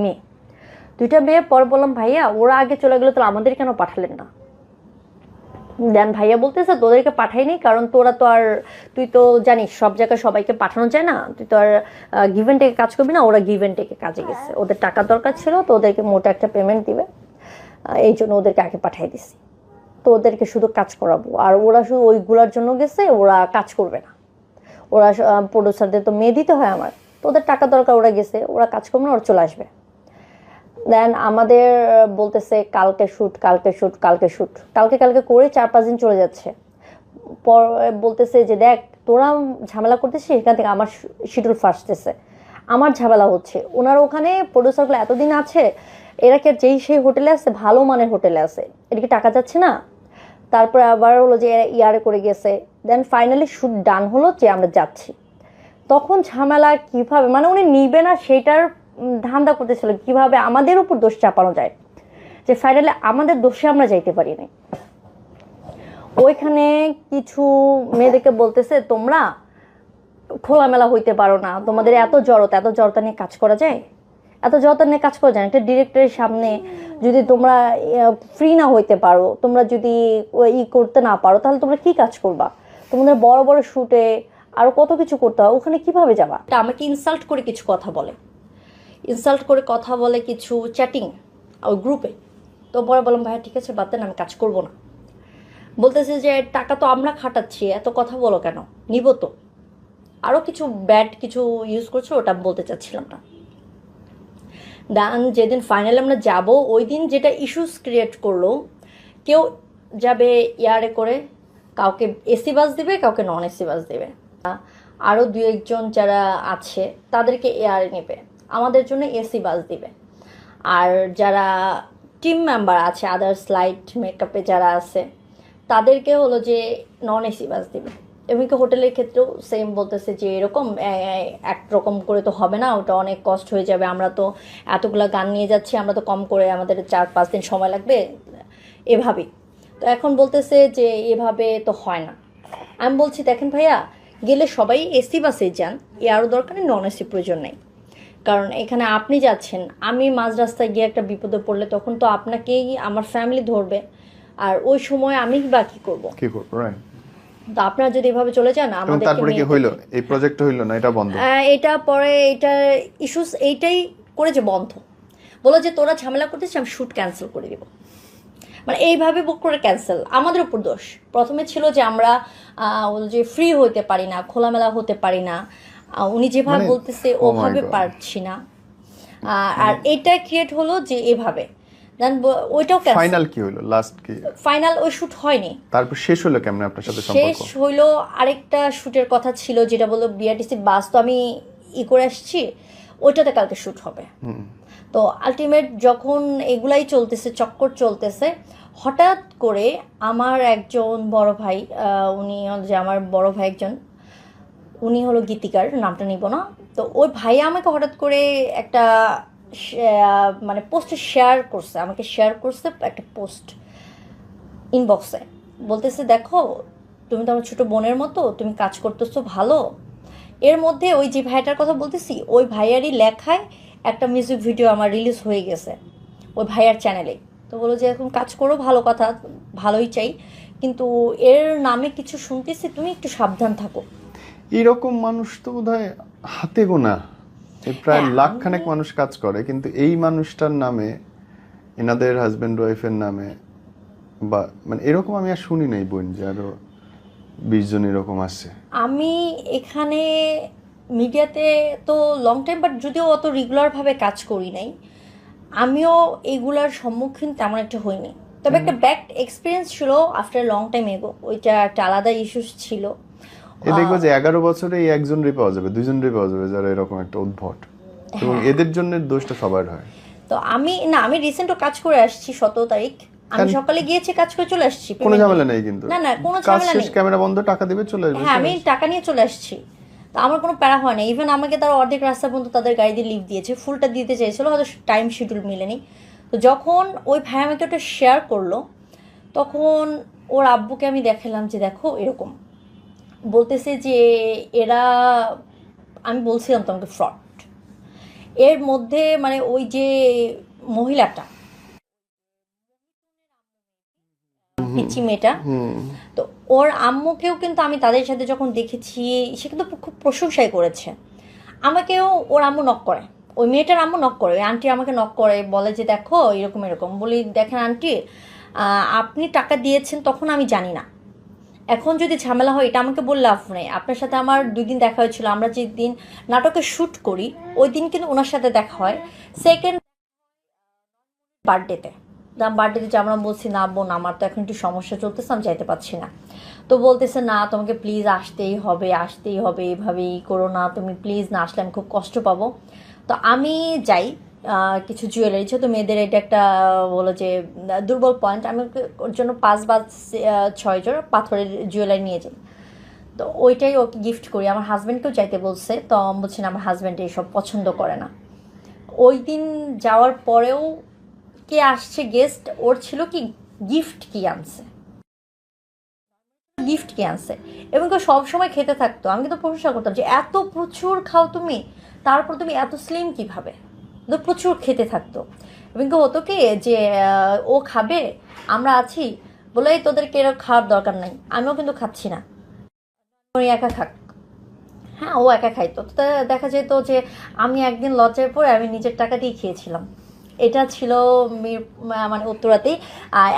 মেয়ে। পর বললাম ভাইয়া ওরা আগে চলে গেলো, তো আমাদের কেন পাঠালেন না। দেন ভাইয়া বলতেছে তোদেরকে পাঠাইনি, কারণ তুই তো জানিস সব জায়গায় সবাইকে পাঠানো যায় না, তুই তো আর গিভ এন্ড টেকে কাজ করবি না, ওরা গিভ এন্ড টেকে কাজে গেছে, ওদের টাকা দরকার ছিল, তো ওদেরকে মোটা একটা পেমেন্ট দিবে, এই জন্য ওদেরকে আগে পাঠিয়ে দিছি। তো ওদেরকে শুধু কাজ করাবো, আর ওরা শুধু ওইগুলোর জন্য গেছে, ওরা কাজ করবে না। ওরা প্রডিউসারদের তো মেয়ে দিতে হয় আমার, তো ওদের টাকা দরকার, ওরা গেছে, ওরা কাজ করবে না, ওরা চলে আসবে। দেন আমাদের বলতেছে কালকে শ্যুট, কালকে শ্যুট, কালকে শ্যুট, কালকে কালকে করে 4-5 দিন চলে যাচ্ছে। পর বলতেছে যে দেখ তোরা ঝামেলা করতেছিস, এখান থেকে আমার শিডিউল ফাঁসতেছে, আমার ঝামেলা হচ্ছে। ওনার ওখানে প্রডিউসারগুলো এতদিন আছে, এরা কি যেই সেই হোটেলে আছে, ভালো মানের হোটেলে আছে, এদিকে টাকা যাচ্ছে না। তারপরে আবার হলো যে ইয়ারে করে গেছে। দেন ফাইনালি শ্যুট ডান হলো যে আমরা যাচ্ছি, তখন ঝামেলা কিভাবে, মানে উনি নিবে না সেটার ধান্দা করতেছিল, কিভাবে আমাদের উপর দোষ চাপানো যায়, যে ফাইনালি আমাদের দোষে আমরা যাইতে পারি নাই। ওইখানে কিছু মেয়েদেরকে বলতেছে তোমরা খোলামেলা হইতে পারো না, তোমাদের এত জড়তা নিয়ে কাজ করা যায়, এত জড়তা নিয়ে কাজ করা যায় না। একটা ডিরেক্টরের সামনে যদি তোমরা ফ্রি না হইতে পারো, তোমরা যদি করতে না পারো, তাহলে তোমরা কি কাজ করবা? তোমাদের বড় বড় শুটে আরো কত কিছু করতে হয়, ওখানে কিভাবে যাবা? আমাকে ইনসাল্ট করে কিছু কথা বলে, কিছু চ্যাটিং ওই গ্রুপে। তো পরে বললাম ভাইয়া ঠিক আছে বাদ দেন, আমি কাজ করবো না। বলতেছে যে টাকা তো আমরা খাটাচ্ছি, এত কথা বলো কেন, নিব তো। আরও কিছু ব্যাড কিছু ইউজ করছো, ওটা বলতে চাচ্ছিলাম না। দেন যেদিন ফাইনালি আমরা যাব, ওই দিন যেটা ইস্যুস ক্রিয়েট করলো, কেউ যাবে ইয়ারে করে, কাউকে এসি বাস দিবে, কাউকে নন এসি বাস দিবে, আরও 2-1 জন যারা আছে তাদেরকে এয়ারে নেবে, আমাদের জন্য এসি বাস দিবে। আর যারা টিম মেম্বার আছে, আদার্স লাইট মেকআপে যারা আছে, তাদেরকে হলো যে নন এসি বাস দিবে। এমনকি হোটেলের ক্ষেত্রেও সেম বলতেছে যে এরকম একরকম করে তো হবে না, ওটা অনেক কষ্ট হয়ে যাবে, আমরা তো এতগুলো গান নিয়ে যাচ্ছি, আমরা তো কম করে, আমাদের 4-5 দিন সময় লাগবে, এভাবেই। তো এখন বলতেছে যে এভাবে তো হয় না। আমি বলছি দেখেন ভাইয়া, গেলে সবাই এসি বাসে যান, আরও দরকার নেই, নন এসি প্রয়োজন নেই। কারণ এখানে আপনি যাচ্ছেন, আমি মাঝ রাস্তায় গিয়ে একটা বিপদে পড়লে তখন তো আপনাকেই আমার ফ্যামিলি ধরবে, আর ওই সময় আমি বা কি করবো, রাইট? তো আপনারা যদি এভাবে চলে যান, আমাদের তারপরে কি হইলো, এই প্রজেক্ট হইলো না, এটা বন্ধ? এটা পরে এটা ইস্যুস এইটাই করে যে বন্ধ, বলো যে তোরা ঝামেলা করতেছিস, আমি শুট ক্যান্সেল করে দিব। মানে এইভাবে বুক করে ক্যান্সেল, আমাদের উপর দোষ। প্রথমে ছিল যে আমরা যে ফ্রি হতে পারি না, খোলামেলা হতে পারি না, উনি যেভাবে বলতেছে ওভাবে পারছি না, আর এটা ক্রিয়েট হলো যে এভাবে। দেন ওইটাও ফাইনাল কি হলো, লাস্ট কি ফাইনাল ওই শুট হয়নি। তারপর শেষ হলো কেমনে আপনার সাথে সম্পর্ক? শেষ হইলো আরেকটা শুটের কথা ছিল, যেটা বললো বিআরটিসি বাস, তো আমি করে আসছি, ওইটাতে কালকে শুট হবে। তো আলটিমেট যখন এগুলাই চলতেছে, চক্কর চলতেছে, হঠাৎ করে আমার একজন বড় ভাই, উনি যে আমার বড় ভাই একজন, উনি হলো গীতিকার, নামটা নিব না, তো ওই ভাই আমাকে হঠাৎ করে একটা মানে পোস্টে শেয়ার করছে একটা পোস্ট ইনবক্সে, বলতেছে দেখো তুমি তো আমার ছোটো বোনের মতো, তুমি কাজ করতেছো ভালো। এর মধ্যে ওই যে ভাইটার কথা বলতেছি, ওই ভাইয়ারই লেখায় একটা মিউজিক ভিডিও আমার রিলিজ হয়ে গেছে ওই ভাইয়ার চ্যানেলে। তো বলো যে এখন কাজ করো, ভালো কথা, ভালোই চাই, কিন্তু এর নামে কিছু শুনতেছি, তুমি একটু সাবধান থাকো। এরকম মানুষ তো বোধহয় হাতে গোনা, প্রায় লাখখানেক মানুষ কাজ করে, কিন্তু এই মানুষটার নামে, এনাদের হাজব্যান্ড ওয়াইফের নামে, বা মানে এরকম আমি আর শুনি নাই বোন, যে আরো 20 জন এরকম আছে। আমি এখানে মিডিয়াতে তো লং টাইম, বাট যদিও অত রেগুলারভাবে কাজ করি নাই, আমিও এগুলার সম্মুখীন তেমন একটা হইনি। তবে একটা ব্যাড এক্সপিরিয়েন্স ছিল আফটার লং টাইম এগো, ওইটা একটা আলাদা ইস্যুস ছিল। দেখবো যে 11 বছরে এই একজনই পাওয়া যাবে, 2 জনই পাওয়া যাবে যারা এরকম একটা উদ্ভট, এবং এদের জন্য দোষটা সবার হয়। তো আমি রিসেন্টও কাজ করে আসছি, 17 তারিখ আমি সকালে গিয়েছি, কাজ করে চলে আসছি, কোনো ঝামেলা নেই কিন্তু। না কোনো ঝামেলা নেই, ক্যামেরা বন্ধ, টাকা দিবে, চলে আসবে। হ্যাঁ আমি টাকা নিয়ে চলে আসছি, তো আমার কোনো প্যারা হয় না। ইভেন আমাকে তারা অর্ধেক রাস্তা পর্যন্ত তাদের গাড়ি দিয়ে লিভ দিয়েছে, ফুলটা দিতে চেয়েছিল, হয়তো টাইম শিডিউল মিলেনি। তো যখন ওই ভাই আমাকে ওটা শেয়ার করলো, তখন ওর আব্বুকে আমি দেখালাম যে দেখো এরকম বলতেছে যে এরা, আমি বলছিলাম তোমাকে ফ্রড। এর মধ্যে মানে ওই যে মহিলাটা, পিচি মেয়েটা, তো ওর আম্মুকেও কিন্তু আমি তাদের সাথে যখন দেখেছি, সে কিন্তু খুব প্রশংসাই করেছে। আমাকেও ওর আম্মু নক করে, ওই মেয়েটার আম্মু নক করে, ওই আন্টি আমাকে নক করে, বলে যে দেখো এরকম এরকম। বলি দেখেন আন্টি, আপনি টাকা দিয়েছেন তখন আমি জানি না, এখন যদি ঝামেলা হয় এটা আমাকে বললে লাভ নেই। আপনার সাথে আমার 2 দিন দেখা হয়েছিল, আমরা যে দিন নাটকে শ্যুট করি ওই দিন কিন্তু ওনার সাথে দেখা হয় সেকেন্ড বার্থডেতে। বার্থডেতে যে আমরা বলছি না বোন আমার তো এখন একটু সমস্যা চলতেছে, আমি যাইতে পারছি না। তো বলতেছে না তোমাকে প্লিজ আসতেই হবে, আসতেই হবে, এভাবেই করো না তুমি, প্লিজ না আসলে আমি খুব কষ্ট পাবো। তো আমি যাই, কিছু জুয়েলারি, যেহেতু মেয়েদের এটা একটা বলো যে দুর্বল পয়েন্ট, আমি ওর জন্য 5 বা 6 জোড়া পাথরের জুয়েলারি নিয়ে যাই। তো ওইটাই ওকে গিফট করি। আমার হাজব্যান্ডকেও যাইতে বলছে, তো আমি বলছি না আমার হাজব্যান্ড এইসব পছন্দ করে না। ওই দিন যাওয়ার পরেও কে আসছে গেস্ট, ওর ছিল কি গিফট কি আনছে, গিফট কি আনছে, এবং কেউ সবসময় খেতে থাকতো। আমি কিন্তু প্রশংসা করতাম যে এত প্রচুর খাও তুমি, তারপর তুমি এত স্লিম কিভাবে, তো প্রচুর খেতে থাকতো। এবং কি হতো কি যে ও খাবে, আমরা আছি বলে এই তোদেরকে এরকম খাওয়ার দরকার নাই, আমিও কিন্তু খাচ্ছি না, উনি একা খাক। হ্যাঁ ও একা খাইতো। তো দেখা যেত যে আমি একদিন লজ্জায় পড়ে আমি নিজের টাকা দিয়ে খেয়েছিলাম। এটা ছিল মানে উত্তরাতেই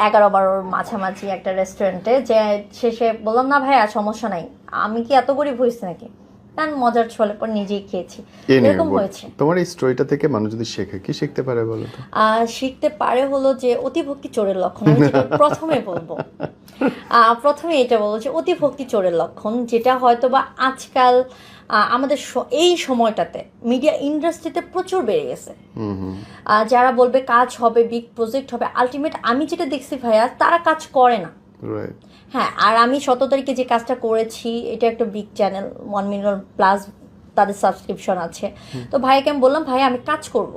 11-12 মাঝামাঝি একটা রেস্টুরেন্টে, যে শেষে বললাম না ভাই আর সমস্যা নাই, আমি কি এত গরিব হয়েছি নাকি, কারণ মজার ছলে পর নিজেই খেয়েছি, এরকম হয়েছে। তোমার এই স্টোরিটা থেকে মানুষ যদি শেখে, কি শিখতে পারে বলো তো? শিখতে পারে হলো যে অতিভক্তি চোরের লক্ষণ। আমি যেটা প্রথমে বলবো, প্রথমে এটা বলবো যে অতিভক্তি চোরের লক্ষণ, যেটা হয়তো বা আজকাল আমাদের এই সময়টাতে মিডিয়া ইন্ডাস্ট্রিতে প্রচুর বেড়ে গেছে। যারা বলবে কাজ হবে, বিগ প্রজেক্ট হবে, আলটিমেট আমি যেটা দেখছি ভাইয়া তারা কাজ করে না। হ্যাঁ, আর আমি 17 তারিখে যে কাজটা করেছি এটা একটা বিগ চ্যানেল, 1 মিলিয়ন প্লাস তাদের সাবস্ক্রিপশন আছে। তো ভাইকে আমি বললাম ভাই আমি কাজ করব।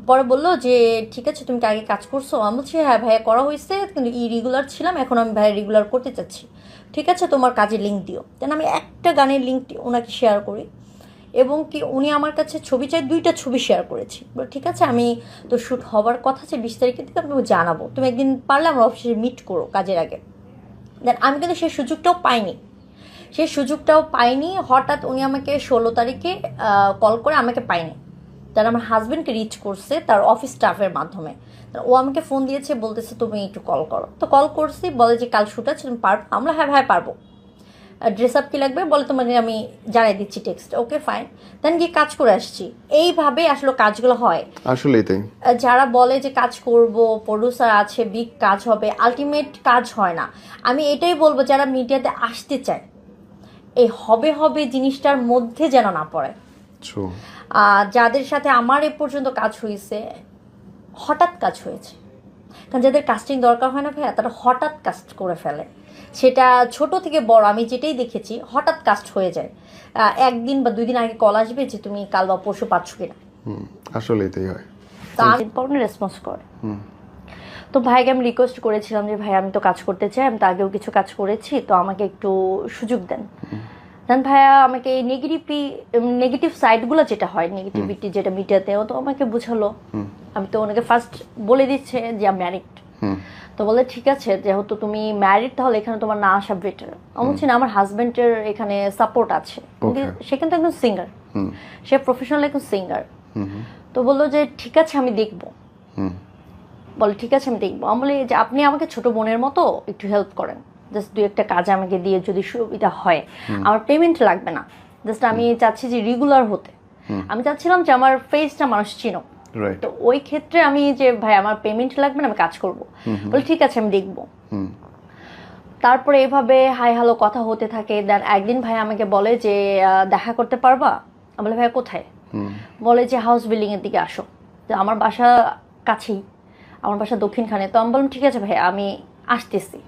পরে বললো যে ঠিক আছে তুমি কি আগে কাজ করছো, আমি বলছি হ্যাঁ ভাইয়া করা হয়েছে, কিন্তু ইরেগুলার ছিলাম, এখন আমি ভাইয়া রেগুলার করতে চাচ্ছি। ঠিক আছে তোমার কাজের লিঙ্ক দিও। দেন আমি একটা গানের লিঙ্ক ওনাকে শেয়ার করি, এবং কি উনি আমার কাছে ছবি চাই, 2টা ছবি শেয়ার করেছি। ঠিক আছে আমি তো শ্যুট হবার কথা আছে 20 তারিখের দিকে, আমি জানাবো, তুমি একদিন পারলে আমার অফিসে মিট করো কাজের আগে। দেন আমি কিন্তু সেই সুযোগটাও পাইনি। হঠাৎ উনি আমাকে 16 তারিখে কল করে, আমাকে পাইনি, তার আমার হাজব্যান্ডকে রিচ করছে তার অফিস স্টাফের মাধ্যমে। ও আমাকে ফোন দিয়েছে, বলতেছে তুমি একটু কল করো। তো কল করছি, বলে যে কাল শ্যুট আছে তুমি পারবো? আমরা হ্যাঁ ভাই পারবো। ড্রেস আপ কি লাগবে বলে, তোমাকে আমি জানাই দিচ্ছি টেক্সট। Okay fine. দেন গিয়ে কাজ করে আসছি। এইভাবে আসলে কাজগুলো হয় আসলেই তাই। যারা বলে যে কাজ করব, প্রডিউসার আছে, বিগ কাজ হবে, আলটিমেট কাজ হয় না। আমি এটাই বলবো যারা মিডিয়াতে আসতে চায়, এই হবে জিনিসটার মধ্যে যেন না পড়ে। যাদের সাথে আমার এ পর্যন্ত কাজ হয়েছে, হঠাৎ কাজ হয়েছে, কারণ যাদের কাস্টিং দরকার হয় না ভাইয়া তারা হঠাৎ কাস্ট করে ফেলে। সেটা ছোট থেকে বড় আমি যেটাই দেখেছি, হঠাৎ কাস্ট হয়ে যায়। 1 দিন বা 2 দিন আগে কল আসবে যে তুমি কাল বা পরশু পাচ্ছ কিনা। আসলে তাই হয়। তা আমি রেসপন্স করে। তো ভাইকে আমি রিকোয়েস্ট করেছিলাম যে ভাই আমি তো কাজ করতে চাই, আমি তো আগেও কিছু কাজ করেছি, তো আমাকে একটু সুযোগ দেন। দেন ভাইয়া আমাকে নেগেটিভ সাইডগুলো যেটা হয়, নেগেটিভিটি যেটা মিডিয়াতেও, তো আমাকে বুঝালো। আমি তো ওনাকে ফার্স্ট বলে দিচ্ছে যে আমি ম্যারিড। তো বলে ঠিক আছে যেহেতু তুমি ম্যারিড তাহলে এখানে তোমার না আসা বেটার। আমি বলছি না আমার হাজবেন্ডের এখানে সাপোর্ট আছে, সে কিন্তু একজন সিঙ্গার, সে প্রফেশনাল একজন সিঙ্গার। তো বললো যে ঠিক আছে আমি দেখবো। বলে ঠিক আছে আমি দেখবো। আমি বলি যে আপনি আমাকে ছোট বোনের মতো একটু হেল্প করেন, জাস্ট 2-1টা কাজ আমাকে দিয়ে যদি সুবিধা হয়, আমার পেমেন্ট লাগবে না, জাস্ট আমি চাচ্ছি যে রেগুলার হতে। আমি চাচ্ছিলাম যে আমার ফেসটা মানুষ চিনো, তো ওই ক্ষেত্রে আমি যে ভাই আমার পেমেন্ট লাগবে না, আমি কাজ করবো। বলে ঠিক আছে আমি দেখবো। তারপরে এভাবে হাই হ্যালো কথা হতে থাকে। দেন একদিন ভাই আমাকে বলে যে দেখা করতে পারবা? আমি বলে ভাইয়া কোথায়? বলে যে হাউস বিল্ডিং এর দিকে আসো। তো আমার বাসা কাছেই, আমার বাসা দক্ষিণখানে। তো আমি বললাম ঠিক আছে ভাই আমি আসতেছি।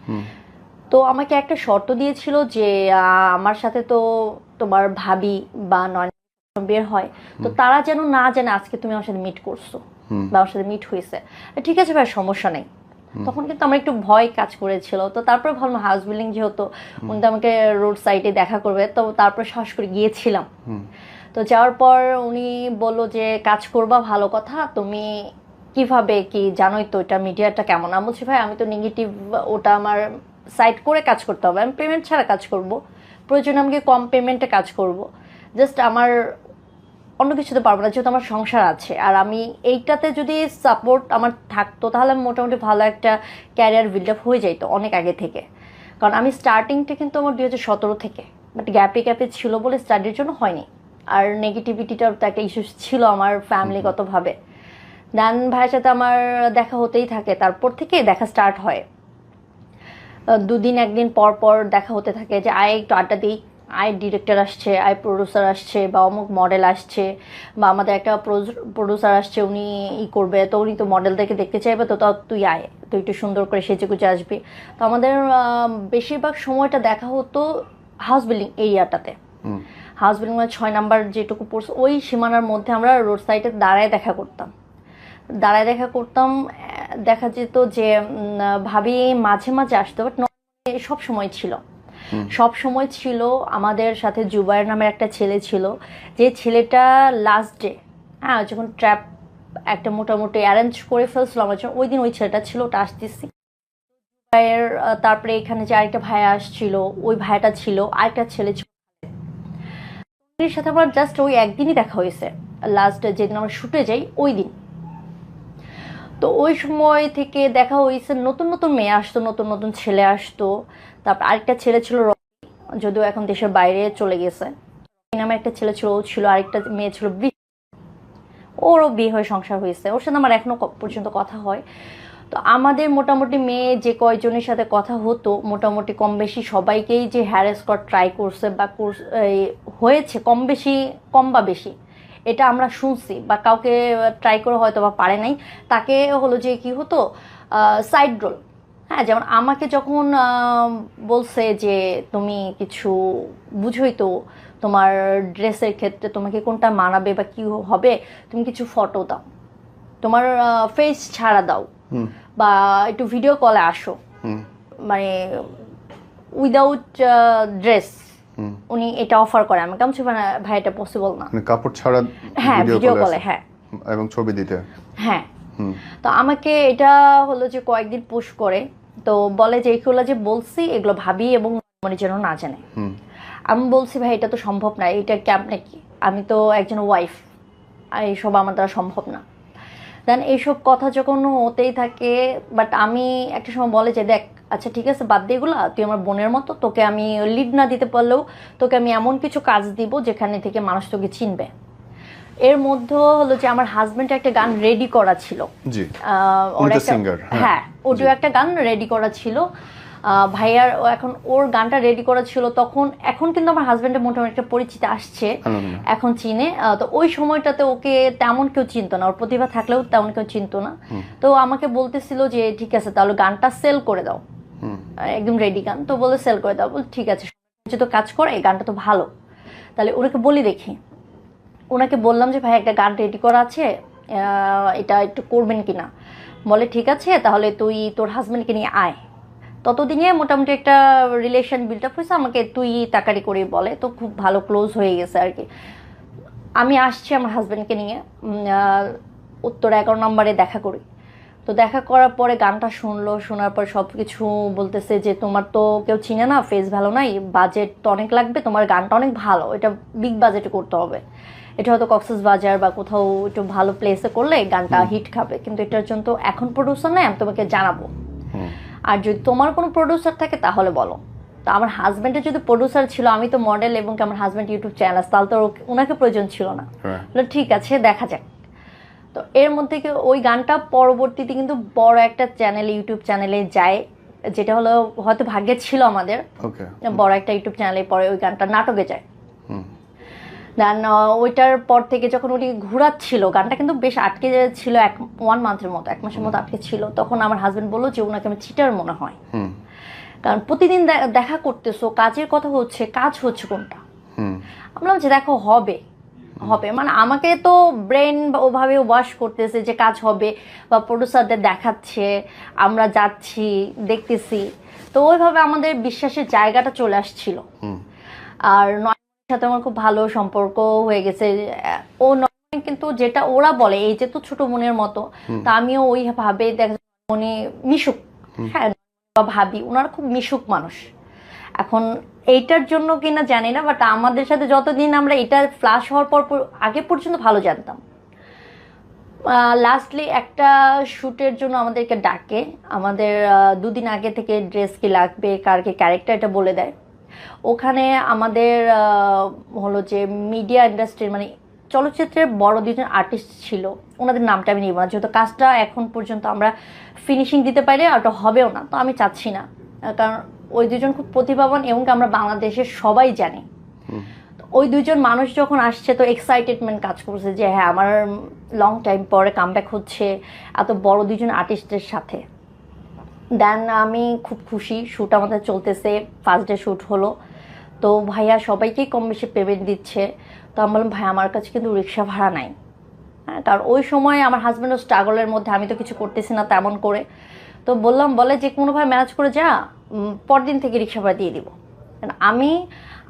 তো আমাকে একটা শর্ত দিয়েছিল যে আমার সাথে তো তোমার ভাবি বা বের হয়, তো তারা যেন না জানে আজকে তুমি আমার সাথে মিট করছো বা আমার সাথে মিট হয়েছে। ঠিক আছে ভাই সমস্যা নেই। তখন কিন্তু আমার একটু ভয় কাজ করেছিল। তো তারপরে ভাবলাম হাউস বিল্ডিং যেহেতু, উনি তো আমাকে রোড সাইডে দেখা করবে, তো তারপরে সাহস করে গিয়েছিলাম। তো যাওয়ার পর উনি বললো যে কাজ করবা, ভালো কথা, তুমি কিভাবে কি জানোই তো এটা মিডিয়াটা কেমন। আমি বলছি ভাই আমি তো নেগেটিভ, ওটা আমার সাইড করে কাজ করতে হবে, আমি পেমেন্ট ছাড়া কাজ করব, প্রয়োজনে আমাকে কম পেমেন্টে কাজ করব, জাস্ট আমার অন্য কিছুতে পারবো না, যেহেতু আমার সংসার আছে। আর আমি এইটাতে যদি সাপোর্ট আমার থাকতো তাহলে আমি মোটামুটি ভালো একটা ক্যারিয়ার বিল্ড আপ হয়ে যাইতো অনেক আগে থেকে। কারণ আমি স্টার্টিংটা কিন্তু আমার 2017 থেকে, বাট গ্যাপে ছিল বলে স্টাডির জন্য হয়নি। আর নেগেটিভিটিটার তো একটা ইস্যু ছিল আমার ফ্যামিলিগতভাবে। দেন ভাইয়ের সাথে আমার দেখা হতেই থাকে, তারপর থেকে দেখা স্টার্ট হয়। দুদিন একদিন পর পর দেখা হতে থাকে যে আয় একটু আড্ডা দিই, আয় ডিরেক্টর আসছে, আয় প্রডিউসার আসছে, বা অমুক মডেল আসছে, বা আমাদের একটা প্রডিউসার আসছে, উনি করবে, তো উনি তো মডেলদেরকে দেখতে চাইবে, তো তাও তুই আয়, তুই একটু সুন্দর করে সেজে গুজে আসবি। তো আমাদের বেশিরভাগ সময়টা দেখা হতো হাউস বিল্ডিং এরিয়াটাতে। হাউস বিল্ডিং 6 নাম্বার যেটুকু পড়ছে ওই সীমানার মধ্যে আমরা রোড সাইডে দাঁড়ায় দেখা করতাম। দেখা যেত যে ভাবি মাঝে মাঝে আসতো, বাট সব সময় ছিল। আমাদের সাথে জুবাইর নামের একটা ছেলে ছিল, যে ছেলেটা লাস্ট ডে, হ্যাঁ, যখন ট্র্যাপ একটা মোটামুটি অ্যারেঞ্জ করে ফেলছিল আমার জন্য, ওই দিন ওই ছেলেটা ছিল, ওটা আসতেছি। ভাইয়ের তারপরে এখানে যে আরেকটা ভাইয়া আসছিল, ওই ভাইয়াটা ছিল, আরেকটা ছেলে ছিল, এর সাথে আমার জাস্ট ওই একদিনই দেখা হয়েছে, লাস্ট যেদিন আমরা শুটে যাই ওই দিন। তো ওই সময় থেকে দেখা হয়েছে, নতুন নতুন মেয়ে আসতো, নতুন নতুন ছেলে আসতো। তারপর আরেকটা ছেলে ছিল, যদিও এখন দেশের বাইরে চলে গেছে, নামে একটা ছেলে ছিল, ও ছিল। আরেকটা মেয়ে ছিল, ওরও বিয়ে হয়ে সংসার হয়েছে, ওর সাথে আমার এখনো পর্যন্ত কথা হয়। তো আমাদের মোটামুটি মেয়ে যে কয়জনের সাথে কথা হতো, মোটামুটি কম বেশি সবাইকেই যে হ্যারাস করার ট্রাই করছে বা হয়েছে, কম বা বেশি, এটা আমরা শুনছি। বা কাউকে ট্রাই করে হয়তো বা পারে নাই, তাকে হলো যে কি হতো, সাইড রোল। হ্যাঁ, যেমন আমাকে যখন বলছে যে তুমি কিছু বুঝোই তো, তোমার ড্রেসের ক্ষেত্রে তোমাকে কোনটা মানাবে বা কি হবে, তুমি কিছু ফটো দাও, তোমার ফেস ছাড়া দাও, বা একটু ভিডিও কলে আসো, মানে উইদাউট ড্রেস। উনি এটা অফার করে, আমি কামছি ভাই এটা পসিবল না, কাপড় ছাড়া, হ্যাঁ, ভিডিও কলে, হ্যাঁ, এবং ছবি দিতে, হ্যাঁ। তো আমাকে এটা হলো যে কয়েকদিন পুশ করে, তো বলে যে এগুলো যে বলছি এগুলো ভাবি এবং মনে যেন না জানে। আমি বলছি ভাই এটা তো সম্ভব না, এটা কেমনে কি, আমি তো একজন ওয়াইফ, আর এইসব আমার দ্বারা সম্ভব না। দেন এইসব কথা যখন হতেই থাকে, বাট আমি একটা সময় বলে যে দেখ, আচ্ছা ঠিক আছে, বাদ দিয়ে এগুলো, তুই আমার বোনের মতো, তোকে আমি লিড না দিতে পারলেও তোকে আমি এমন কিছু কাজ দিব যেখানে থেকে মানুষ তোকে চিনবে। এর মধ্যে হলো যে আমার হাজবেন্ডের একটা গান রেডি করা ছিল, হ্যাঁ, অডিও একটা গান রেডি করা ছিল ভাইয়ার। এখন ওর গানটা রেডি করা ছিল তখন, এখন কিন্তু আমার হাজবেন্ডের মোটামুটি একটা পরিচিতি আসছে, এখন চিনে। তো ওই সময়টাতে ওকে তেমন কেউ চিনতো না, ওর প্রতিভা থাকলেও তেমন কেউ চিনতো না। তো আমাকে বলতেছিল যে ঠিক আছে তাহলে গানটা সেল করে দাও, একদম রেডি গান, তো বলে সেল করে দাও। বল ঠিক আছে, তো কাজ করে, এই গানটা তো ভালো, তাহলে ওনাকে বলি দেখি। ওনাকে বললাম যে ভাই একটা গান রেডি করা আছে, এটা একটু করবেন কিনা। বলে ঠিক আছে, তাহলে তুই তোর হাজবেন্ডকে নিয়ে আয়। ততদিনে মোটামুটি একটা রিলেশন বিল্ড আপ হয়েছে, আমাকে তুই তাকারি করে বলে, তো খুব ভালো ক্লোজ হয়ে গেছে আর কি। আমি আসছি আমার হাজবেন্ডকে নিয়ে, উত্তর 11 নম্বরে দেখা করি। তো দেখা করার পরে গানটা শোনার পর সব কিছু বলতেছে যে তোমার তো কেউ চিনে না, ফেস ভালো নাই, বাজেট তো অনেক লাগবে, তোমার গানটা অনেক ভালো, এটা বিগ বাজেটে করতে হবে, এটা হয়তো কক্সবাজার বা কোথাও একটু ভালো প্লেসে করলে গানটা হিট খাবে, কিন্তু এটার জন্য তো এখন প্রডিউসার নাই, আমি তোমাকে জানাবো, আর যদি তোমার কোনো প্রডিউসার থাকে তাহলে বলো। তো আমার হাজব্যান্ডের যদি প্রডিউসার ছিল, আমি তো মডেল এবং আমার হাজব্যান্ড ইউটিউব চ্যানেল, তাহলে তো ওনাকে প্রয়োজন ছিল না। ঠিক আছে, দেখা যাক। তো এর মধ্যে ওই গানটা পরবর্তীতে কিন্তু বড় একটা চ্যানেল, ইউটিউব চ্যানেলে যায়, যেটা হলো হয়তো ভাগ্যে ছিল আমাদের, বড় একটা ইউটিউব চ্যানেলে পরে ওই গানটা নাটকে যায়। দেন ওইটার পর থেকে যখন উনি ঘুরাচ্ছিল গানটা, কিন্তু বেশ আটকে ছিল 1 মান্থের মতো, 1 মাসের মতো আটকে ছিল। তখন আমার হাজবেন্ড বললো যে ওনাকে আমি চিটার মনে হয়, কারণ প্রতিদিন দেখা করতেছো, কাজের কথা হচ্ছে, কাজ হচ্ছে কোনটা। আমরা বলছি দেখো হবে, মানে আমাকে তো ব্রেন ওভাবে ওয়াশ করতেছে যে কাজ হবে, বা প্রডিউসারদের দেখাচ্ছে, আমরা যাচ্ছি দেখতেছি, তো ওইভাবে আমাদের বিশ্বাসের জায়গাটা চলে আসছিল। আর সাথে আমার খুব ভালো সম্পর্ক হয়ে গেছে। ও কিন্তু যেটা ওরা বলে এই যে তো ছোট বোনের মতো, তা আমিও ওইভাবে দেখা উনি মিশুক, হ্যাঁ, ভাবি ওনারা খুব মিশুক মানুষ, এখন এইটার জন্য কিনা জানি না, বাট আমাদের সাথে যতদিন আমরা এটা ফ্লাশ হওয়ার আগে পর্যন্ত ভালো জানতাম। লাস্টলি একটা শ্যুটের জন্য আমাদেরকে ডাকে, আমাদের 2 দিন আগে থেকে ড্রেস কি লাগবে, কার কি ক্যারেক্টার এটা বলে দেয়। ওখানে আমাদের হলো যে মিডিয়া ইন্ডাস্ট্রির মানে চলচ্চিত্রের বড় 2জন আর্টিস্ট ছিল, ওনাদের নামটা আমি নিব না, যেহেতু কাজটা এখন পর্যন্ত আমরা ফিনিশিং দিতে পারি আর ওটা হবেও না, তো আমি চাচ্ছি না, কারণ ওই 2জন খুব প্রতিভাবান এবং আমরা বাংলাদেশের সবাই জানি। ওই 2জন মানুষ যখন আসছে তো এক্সাইটেডমেন্ট কাজ করছে যে হ্যাঁ আমার লং টাইম পরে কামব্যাক হচ্ছে এত বড় 2জন আর্টিস্টের সাথে। দেন আমি খুব খুশি, শ্যুট আমাদের চলতেছে, ফার্স্ট ডে শ্যুট হলো, তো ভাইয়া সবাইকেই কম বেশি পেমেন্ট দিচ্ছে। তো আমি বললাম ভাই আমার কাছে কিন্তু রিক্সা ভাড়া নাই, হ্যাঁ, কারণ ওই সময় আমার হাজব্যান্ডও স্ট্রাগলের মধ্যে, আমি তো কিছু করতেছি না তেমন করে। তো বলে যে কোনোভাবে ম্যানেজ করে যা, পরদিন থেকে রিক্সা ভাড়া দিয়ে দিব।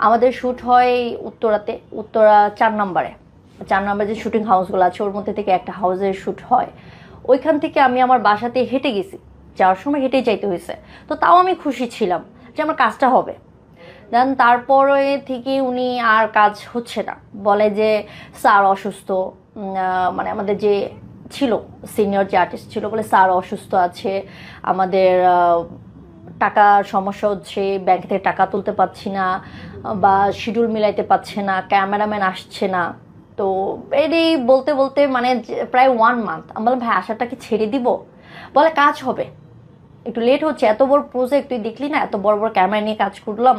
আমাদের শ্যুট হয় উত্তরাতে, উত্তরা 4 নম্বরে যে শুটিং হাউসগুলো আছে ওর মধ্যে থেকে একটা হাউসের শ্যুট হয়। ওইখান থেকে আমি আমার বাসাতে হেঁটে গেছি, যাওয়ার সময় হেঁটেই যাইতে হয়েছে, তো তাও আমি খুশি ছিলাম যে আমার কাজটা হবে। দেন তারপরে থেকে উনি আর কাজ হচ্ছে না, বলে যে স্যার অসুস্থ, মানে আমাদের যে ছিল সিনিয়র যে আর্টিস্ট ছিল বলে স্যার অসুস্থ আছে, আমাদের টাকার সমস্যা হচ্ছে, ব্যাংক থেকে টাকা তুলতে পারছি না বা শিডিউল মিলাইতে পারছে না, ক্যামেরাম্যান আসছে না। তো এই বলতে বলতে মানে প্রায় 1 মান্থ আমি বললাম ভাই আশাটা কি ছেড়ে দিব? বলে কাজ হবে, একটু লেট হচ্ছে, এত বড় প্রজেক্ট তুই দেখলি না, এত বড় বড় ক্যামেরা নিয়ে কাজ করলাম,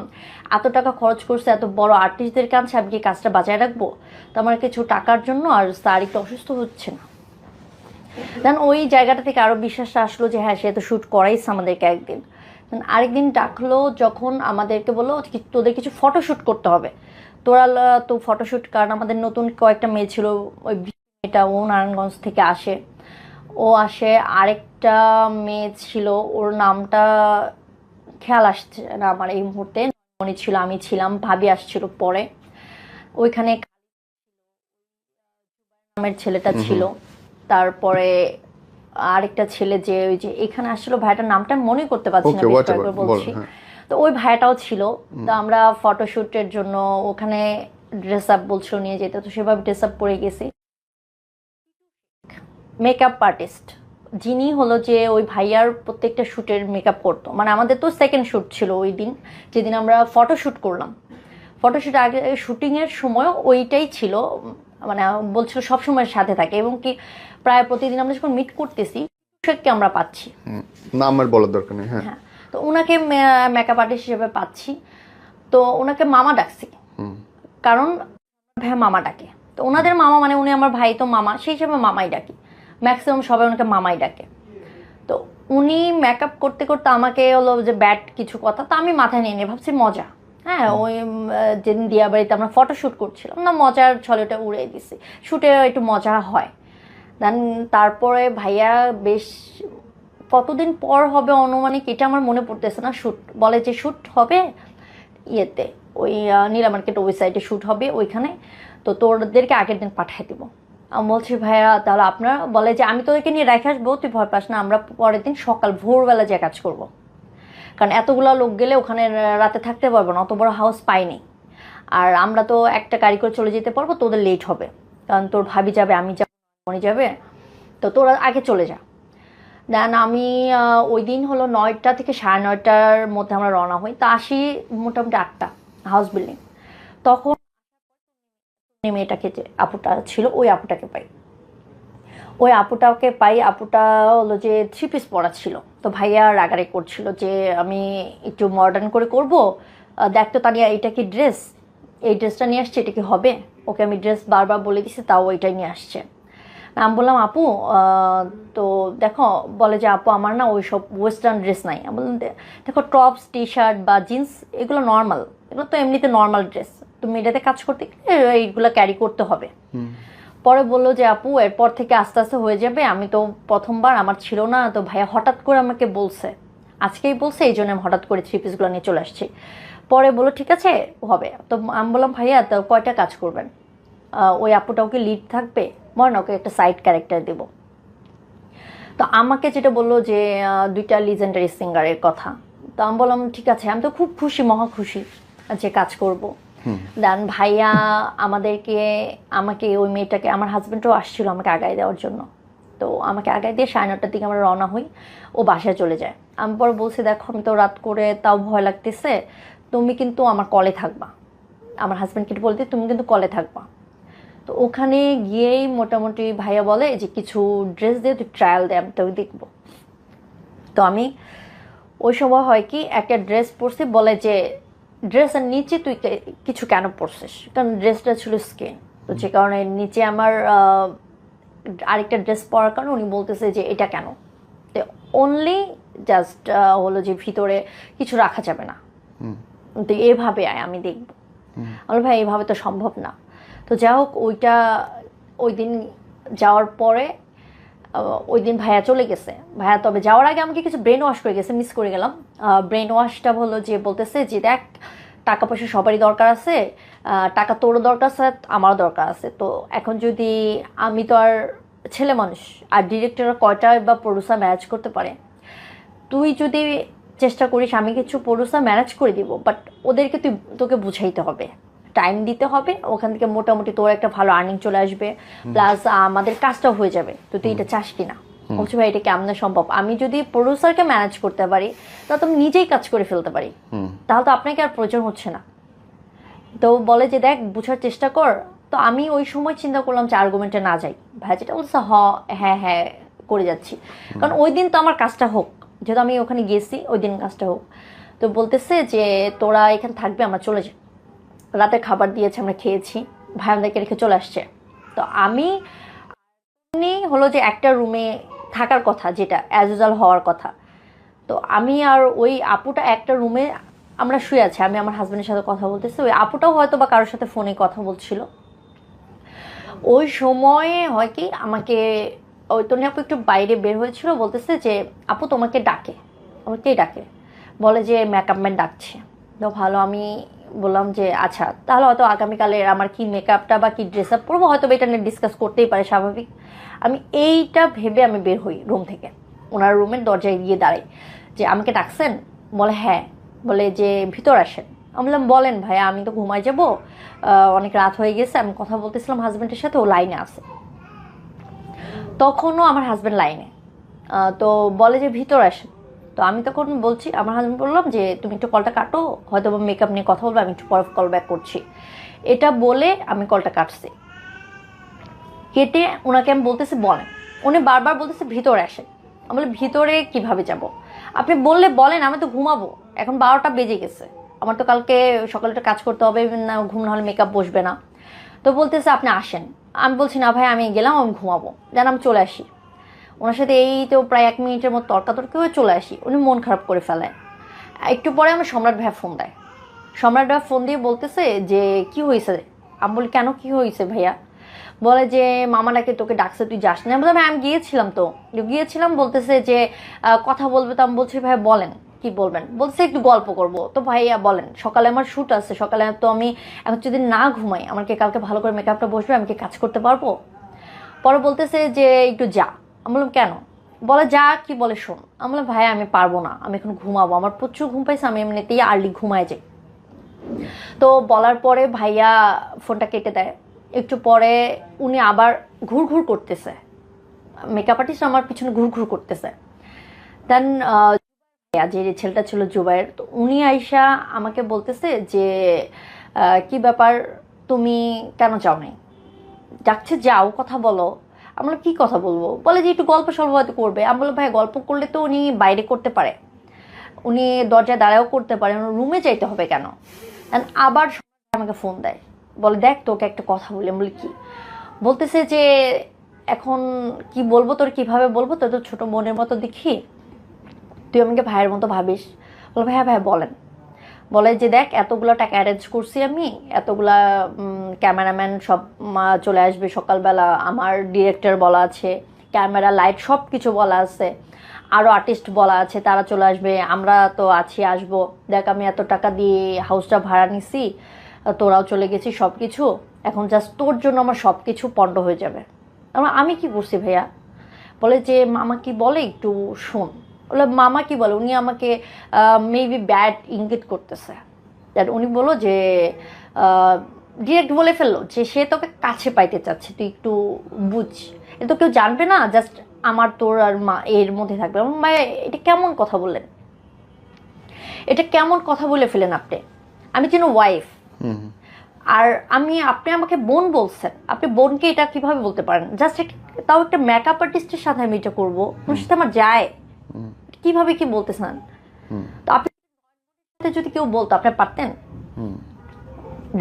এত টাকা খরচ করছে, এত বড় আর্টিস্টদের কাছে আমি কি কাজটা বাঁচায় রাখবো? তো আমার কিছু টাকার জন্য আর স্যার একটু অসুস্থ হচ্ছে না। দেন ওই জায়গাটা থেকে আরও বিশ্বাসটা আসলো যে হ্যাঁ সে তো শ্যুট করাইছে আমাদেরকে একদিন। আরেকদিন ডাকলো যখন আমাদেরকে বললো তোদের কিছু ফটোশ্যুট করতে হবে, তোরা তো ফটোশ্যুট, কারণ আমাদের নতুন কয়েকটা মেয়ে ছিল, ওই মেয়েটা ও নারায়ণগঞ্জ থেকে আসে, ও আসে, আরেকটা মেয়ে ছিল ওর নামটা খেয়াল আসছে না আমার এই মুহূর্তে, মনে ছিল, আমি ছিলাম, ভাবি আসছিল পরে, ওইখানে নামের ছেলেটা ছিল, তারপরে আরেকটা ছেলে যে ওই যে এখানে আসছিল ভাইটার নামটা মনে করতে পারছি না, বলছি। তো ওই ভাইটাও ছিল। তো আমরা ফটোশুটের জন্য ওখানে ড্রেস আপ বলছিল নিয়ে যেতে, তো সেভাবে ড্রেস আপ পরে গেছি। মেকআপ আর্টিস্ট যিনি হলো যে ওই ভাইয়ার প্রত্যেকটা শ্যুটের মেকআপ করতো, মানে আমাদের তো সেকেন্ড শ্যুট ছিল ওই দিন, যেদিন আমরা ফটোশ্যুট করলাম। ফটোশ্যুট আগে শুটিংয়ের সময় ওইটাই ছিল, মানে বলছিল সবসময় সাথে থাকে, এবং কি প্রায় প্রতিদিন আমরা যখন মিট করতেছি শেখকে আমরা পাচ্ছি, নাম আর বলার দরকার নেই। হ্যাঁ, তো ওনাকে মেকআপ আর্টিস্ট হিসেবে পাচ্ছি, তো ওনাকে মামা ডাকছি, কারণ ভাইয়া মামা ডাকে, তো ওনাদের মামা মানে উনি আমার ভাই, তো মামা সেই হিসেবে মামাই ডাকি, ম্যাক্সিমাম সবাই ওনাকে মামাই ডাকে। তো উনি মেকআপ করতে করতে আমাকে হলো যে ব্যাড কিছু কথা, তো আমি মাথায় নিয়ে নিয়ে ভাবছি মজা, হ্যাঁ ওই যেদিন দিয়া বাড়িতে আমরা ফটোশ্যুট করছিলাম না, মজার ছলেটা উড়িয়ে দিছি, শ্যুটে একটু মজা হয়। দেন তারপরে ভাইয়া বেশ কতদিন পর হবে অনুমানিক এটা আমার মনে পড়তেছে না, শ্যুট বলে যে শ্যুট হবে ইয়েতে ওই নীলা মার্কেট ওয়েবসাইটে শ্যুট হবে ওইখানে, তো তোদেরকে আগের দিন পাঠিয়ে দিব। আমি বলছি ভাইয়া তাহলে আপনারা, বলে যে আমি তোদেরকে নিয়ে রেখে আসবো, তুই ভয় পাস না, আমরা পরের দিন সকাল ভোরবেলা যে কাজ করব, কারণ এতগুলো লোক গেলে ওখানে রাতে থাকতে পারবো না, অত বড় হাউস পাইনি, আর আমরা তো একটা গাড়ি করে চলে যেতে পারবো, তোদের লেট হবে, কারণ তোর ভাবি যাবে, আমি যাবো, মনে যাবে, তো তোরা আগে চলে যা। দেন আমি ওই দিন হলো 9টা থেকে 9:30টার মধ্যে আমরা রওনা হই, তা আসি মোটামুটি 8টা, হাউস বিল্ডিং। তখন মেয়েটাকে যে আপুটা ছিল ওই আপুটাকে পাই, আপুটা হলো যে 3 পিস পরা ছিল, তো ভাইয়া রাগারে করছিল যে আমি একটু মডার্ন করে করবো, দেখতো তানিয়া এটা কি ড্রেস, এই ড্রেসটা নিয়ে আসছে, এটা কি হবে? ওকে আমি ড্রেস বারবার বলে দিছি, তাও ওইটাই নিয়ে আসছে। আমি বললাম আপু তো দেখো, বলে যে আপু আমার না ওই সব ওয়েস্টার্ন ড্রেস নাই। আমি বললাম দেখো টপস টি শার্ট বা জিন্স এগুলো নর্মাল, এগুলো তো এমনিতে নর্মাল ড্রেস, তুমি এটাতে কাজ করতে গেলে এইগুলো ক্যারি করতে হবে। পরে বললো যে আপু এরপর থেকে আস্তে আস্তে হয়ে যাবে, আমি তো প্রথমবার আমার ছিল না, তো ভাইয়া হঠাৎ করে আমাকে বলছে, আজকেই বলছে, এই জন্য আমি হঠাৎ করে 3 পিসগুলো নিয়ে চলে আসছি। পরে বললো ঠিক আছে হবে। তো আমি বললাম ভাইয়া তো কয়টা কাজ করবেন? ওই আপুটা ওকে লিড থাকবে, মনে ওকে একটা সাইড ক্যারেক্টার দেব। তো আমাকে যেটা বললো যে 2টা লিজেন্ডারি সিঙ্গারের কথা, তো আমি বললাম ঠিক আছে, আমি তো খুব খুশি, মহা খুশি যে কাজ করব। দেন ভাইয়া আমাকে ওই মেয়েটাকে, আমার হাজব্যান্ডও আসছিল আমাকে আগায় দেওয়ার জন্য, তো আমাকে আগায় দিয়ে 9:30টার দিকে আমরা রওনা হই, ও বাসায় চলে যায়। আমি পরে বলছি দেখো আমি তো রাত করে, তাও ভয় লাগতেছে, তুমি কিন্তু আমার কলে থাকবা, আমার হাজব্যান্ডকে বলতে তুমি কিন্তু কলে থাকবা। তো ওখানে গিয়েই মোটামুটি ভাইয়া বলে যে কিছু ড্রেস দিয়ে তুই ট্রায়াল দে, আমি তোকে দেখবো। তো আমি ওই সময় হয় কি একটা ড্রেস পরছি, বলে যে ড্রেসের নিচে তুই কিছু কেন পরছিস, কারণ ড্রেসটা ছিল স্কিন, তো যে কারণে নিচে আমার আরেকটা ড্রেস পরার কারণে উনি বলতেছে যে এটা কেন, তো অনলি জাস্ট হলো যে ভিতরে কিছু রাখা যাবে না, তো এভাবে আমি দেখব। আমার ভাই এভাবে তো সম্ভব না। তো যাই হোক, ওই দিন যাওয়ার পরে ওই দিন ভাইয়া চলে গেছে। ভাইয়া তবে যাওয়ার আগে আমাকে কিছু ব্রেন ওয়াশ করে গেছে, মিস করে গেলাম। ব্রেন ওয়াশটা হলো যে বলতেছে যে দেখ টাকা পয়সা সবারই দরকার আছে, টাকা তোরও দরকার আছে, আমারও দরকার আছে, তো এখন যদি আমি তো আর ছেলে মানুষ, আর ডিরেক্টররা কয়টা বা প্রডিউসার ম্যানেজ করতে পারে, তুই যদি চেষ্টা করিস আমি কিছু প্রডিউসার ম্যানেজ করে দিব, বাট ওদেরকে তোকে বুঝাইতে হবে, টাইম দিতে হবে, ওখান থেকে মোটামুটি তোর একটা ভালো আর্নিং চলে আসবে, প্লাস আমাদের কাজটাও হয়ে যাবে। তো তুই এটা চাস কিনা? বলছি ভাই এটা কেমনে সম্ভব, আমি যদি প্রডিউসারকে ম্যানেজ করতে পারি তাহলে তো আমি নিজেই কাজ করে ফেলতে পারি, তাহলে তো আপনাকে আর প্রয়োজন হচ্ছে না। তো বলে যে দেখ বুঝার চেষ্টা কর। তো আমি ওই সময় চিন্তা করলাম যে আর্গুমেন্টে না যাই, ভাই যেটা বলছে হ্যাঁ হ্যাঁ করে যাচ্ছি, কারণ ওই দিন তো আমার কাজটা হোক, যেহেতু আমি ওখানে গেছি ওই দিন কাজটা হোক। তো বলতেছে যে তোরা এখানে থাকবে, আমরা চলে যাই। রাতে খাবার দিয়েছে, আমরা খেয়েছি, ভাই আমাদেরকে রেখে চলে আসছে। তো আমি হলো যে একটা রুমে থাকার কথা, যেটা অ্যাজ ইউজুয়াল হওয়ার কথা, তো আমি আর ওই আপুটা একটা রুমে আমরা শুয়ে আছি, আমি আমার হাজব্যান্ডের সাথে কথা বলতেছি, ওই আপুটাও হয়তো বা কারোর সাথে ফোনে কথা বলছিল। ওই সময়ে হয় কি আমাকে ওই তনি আপু একটু বাইরে বের হয়েছিল, বলতেছে যে আপু তোমাকে ডাকে। আমাকেই ডাকে, বলে যে মেকআপ ম্যান ডাকছে। তো ভালো, আমি বললাম যে আচ্ছা তাহলে হয়তো আগামীকালে আমার কি মেকআপটা বা কি ড্রেস আপ পরবো, হয়তো এটা নিয়ে ডিসকাস করতেই পারে, স্বাভাবিক। আমি এইটা ভেবে আমি বের হই রুম থেকে, ওনার রুমের দরজায় গিয়ে দাঁড়াই, যে আমাকে ডাকছেন? বলে হ্যাঁ। বলে যে ভিতর আসেন। আমি বললাম বলেন ভাইয়া, আমি তো ঘুমাই যাবো, অনেক রাত হয়ে গেছে, আমি কথা বলতেছিলাম হাজব্যান্ডের সাথে, ও লাইনে আছে। তখনও আমার হাজব্যান্ড লাইনে। তো বলে যে ভিতর আসেন। তো আমি তখন বলছি, আমার হাজব্যান্ড বললাম যে তুমি একটু কলটা কাটো, হয়তো মেকআপ নিয়ে কথা বলবো, আমি একটু পরে কল ব্যাক করছি। এটা বলে আমি কলটা কাটছি। কেটে ওনাকে আমি বলতেছি বলেন, উনি বারবার বলতেছে ভিতরে আসেন। আমি বলি ভিতরে কিভাবে যাব? আপনি বললে বলেন, আমি তো ঘুমাবো, এখন 12টা বেজে গেছে, আমার তো কালকে সকালে একটা কাজ করতে হবে, না ঘুম না হলে মেকআপ বসবে না। তো বলতেছে আপনি আসেন। আমি বলছি না ভাই আমি গেলাম, আমি ঘুমাবো, যেন আমি চলে আসি। ওনার সাথে এই তো প্রায় 1 মিনিটের মতো তর্কাতর্কি হয়ে চলে আসি, উনি মন খারাপ করে ফেলে। একটু পরে আমার সম্রাট ভাই ফোন দেয়। সম্রাট ভাই ফোন দিয়ে বলতেছে যে কি হয়েছে? আমি বলি কেন কি হয়েছে ভাইয়া? বলে যে মামা নাকি তোকে ডাকছে, তুই যাস না। আমি বললাম আমি গিয়েছিলাম, তো গিয়েছিলাম। বলতেছে যে কথা বলবে, তো আমি বলছি ভাই বলেন কি বলবেন। বলছে একটু গল্প করব। তো ভাইয়া বলেন, সকালে আমার শ্যুট আছে, সকালে তো আমি এখন যদি না ঘুমাই, আমার কি কালকে ভালো করে মেকআপটা বসবে, আমি কি কাজ করতে পারবো? পরে বলতেছে যে একটু যা। আমি বললাম কেন? বলে যা, কি বলে শোন। আমি বললাম ভাইয়া আমি পারবো না, আমি এখন ঘুমাবো, আমার প্রচুর ঘুম পাইছে, আমি এমনিতেই আর্লি ঘুমায় যাই। তো বলার পরে ভাইয়া ফোনটা কেটে দেয়। একটু পরে উনি আবার ঘুরঘুর করতেছে, মেকআপ আর্টিস্ট আমার পিছনে ঘুরঘুর করতেছে। দেন যে ছেলেটা ছিল জুবাইর, তো উনি আইসা আমাকে বলতেছে যে কি ব্যাপার, তুমি কেন যাও নাই? ডাকছে যাও, কথা বলো। আমি বললাম কি কথা বলবো? বলে যে একটু গল্প সল্প হয়তো করবে। আমি বললাম ভাই গল্প করলে তো উনি বাইরে করতে পারে, উনি দরজায় দাঁড়াও করতে পারে, রুমে যাইতে হবে কেন? আবার আমাকে ফোন দেয়, বলে দেখ তোকে একটা কথা বলি। আমি বলি কি? বলতেছে যে এখন কি বলবো, তোর কিভাবে বলবো, তোর তো ছোট বোনের মতো দেখি, তুই আমাকে ভাইয়ের মতো ভাবিস। বলে ভাইয়া ভাইয়া বলেন। বলে যে দেখ এতগুলো টাকা অ্যারেঞ্জ করছি আমি, এতগুলা ক্যামেরাম্যান সব চলে আসবে সকালবেলা, আমার ডিরেক্টর বলা আছে, ক্যামেরা লাইট সব কিছু বলা আছে, আরও আর্টিস্ট বলা আছে তারা চলে আসবে, আমরা তো আছি আসবো। দেখ আমি এত টাকা দিয়ে হাউসটা ভাড়া নিছি, তোরাও চলে গেছি, সব কিছু এখন জাস্ট তোর জন্য আমার সব কিছু পণ্ড হয়ে যাবে। আমি কি করছি ভাইয়া? বলে যে মামা কি বলে একটু শোন। বলে মামা কি বলে, উনি আমাকে মেবি ব্যাড ইঙ্গিত করতেছে। দেন উনি বললো যে ডিরেক্ট বলে ফেললো যে সে তোকে কাছে পাইতে চাচ্ছে, তুই একটু বুঝ, এটা তো কেউ জানবে না, জাস্ট আমার তোর আর মা এর মধ্যে থাকবে। আমার মায়ের এটা কেমন কথা বললেন, এটা কেমন কথা বলে ফেলেন আপনি, আমি যেন ওয়াইফ, আর আপনি আমাকে বোন বলছেন, আপনি বোনকে এটা কিভাবে বলতে পারেন? জাস্ট তাও একটা মেকআপ আর্টিস্টের সাথে আমি এটা করবো, ওর সাথে আমার যায়, কিভাবে কি বলতেছেন? তো আপনি যদি কেউ বলতো আপনি পারতেন?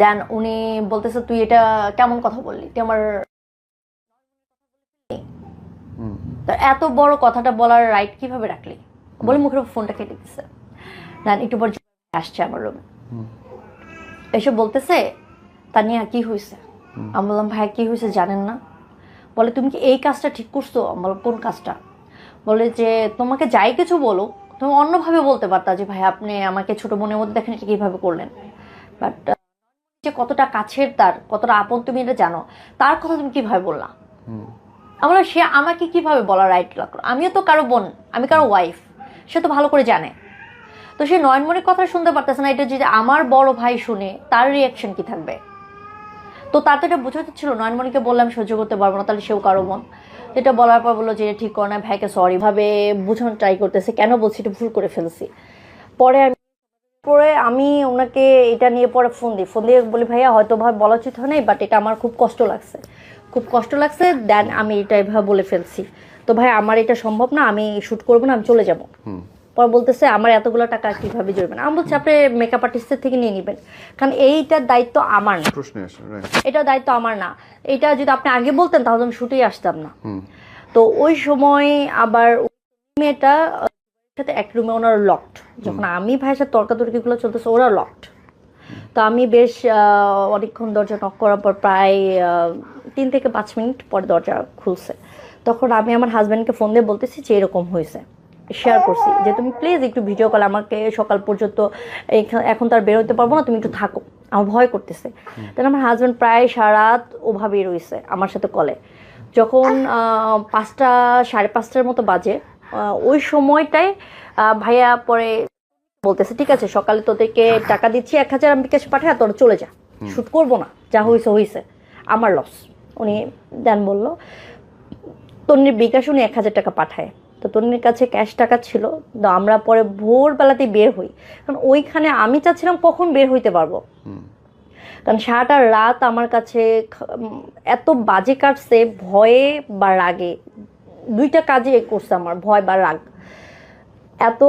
দেন উনি বলতেছে তুই এটা কেমন কথা বললি, তুই আমার এত বড় কথাটা বলার রাইট কিভাবে রাখলি, বলে মুখের ফোনটা কেটে দিচ্ছে। দেন একটু পর আসছে আমার রুমে, এসে বলতেছে তানিয়া কি হয়েছে? আমি বললাম ভাই কি হয়েছে জানেন না? বলে তুমি কি এই কাজটা ঠিক করছো? আমি বললাম কোন কাজটা? বলে যে তোমাকে যাই কিছু বলো তুমি অন্যভাবে বলতে পারতা, যে ভাই আপনি আমাকে ছোট বোনের মধ্যে দেখেন, এটা কিভাবে করলেন? বাট যে কতটা কাছের, তার কতটা আপন তুমি এটা জানো, তার কথা তুমি কিভাবে বললা? আমরা সে আমাকে কিভাবে বলা রাইট লাগলো? আমিও তো কারো বোন, আমি কারো ওয়াইফ, সে তো ভালো করে জানে। তো সে নয়নমণির কথা শুনতে পারতেছে না, এটা যদি আমার বড় ভাই শুনে তার রিয়াকশন কি থাকবে? তো তার তো এটা বোঝাতে ছিল, নয়নমণিকে বললাম সহ্য করতে পারবো না, তাহলে সেও কারো বোন। যেটা বলার পর বললো যে ঠিক করে না, ভাইকে সরি ভাবে বুঝানোর ট্রাই করতেছে, কেন বলছি এটা ভুল করে ফেলছি। পরে আমি ওনাকে এটা নিয়ে পরে ফোন দিয়ে বলি ভাইয়া হয়তো ভাই বলা উচিত হয় নাই, বাট এটা আমার খুব কষ্ট লাগছে, দেন আমি এটা এভাবে বলে ফেলছি, তো ভাই আমার এটা সম্ভব না, আমি শ্যুট করবো না, আমি চলে যাবো। পর বলতেছে আমার এতগুলো টাকা কিভাবে জড়বে না? আমি বলছি আপনি মেকআপ আর্টিস্টের থেকে নিয়ে নেবেন, কারণ এইটার দায়িত্ব আমার না, এটা দায়িত্ব আমার না। এটা যদি আপনি আগে বলতেন তাহলে আমি শুটেই আসতাম না। তো ওই সময় আবার মেয়েটা সাথে এক রুমে ওনার লকড, যখন আমি ভাইয়ের সাথে তর্কাতর্কিগুলো চলতেছে ওরা লকড। তো আমি বেশ অনেকক্ষণ দরজা নক করার পর প্রায় 3 থেকে 5 মিনিট পরে দরজা খুলছে। তখন আমি আমার হাজব্যান্ডকে ফোন দিয়ে বলতেছি যে এরকম হয়েছে, শেয়ার করছি যে তুমি প্লিজ একটু ভিডিও কল আমাকে সকাল পর্যন্ত, এখন তো আর বের হতে পারবো না, তুমি একটু থাকো, আমার ভয় করতেছে। তাহলে আমার হাজব্যান্ড প্রায় সারা রাত ওভাবেই রয়েছে আমার সাথে কলে। যখন 5টা 5:30টার মতো বাজে, ওই সময়টায় ভাইয়া পরে বলতেছে ঠিক আছে সকালে তোদেরকে টাকা দিচ্ছি 1000, আমি বিকাশ পাঠায় তোরা চলে যা, শ্যুট করবো না, যা হয়েছে আমার লস। উনি দেন বললো তন্নির বিকাশ, উনি 1000 টাকা পাঠায়। তো তন্নির কাছে ক্যাশ টাকা ছিল, তো আমরা পরে ভোরবেলাতেই বের হই, কারণ ওইখানে আমি চাচ্ছিলাম কখন বের হইতে পারবো, কারণ সারাটা রাত আমার কাছে এত বাজে কাটছে, ভয়ে বা রাগে, 2টা কাজে করছে আমার, ভয় বা রাগ। এত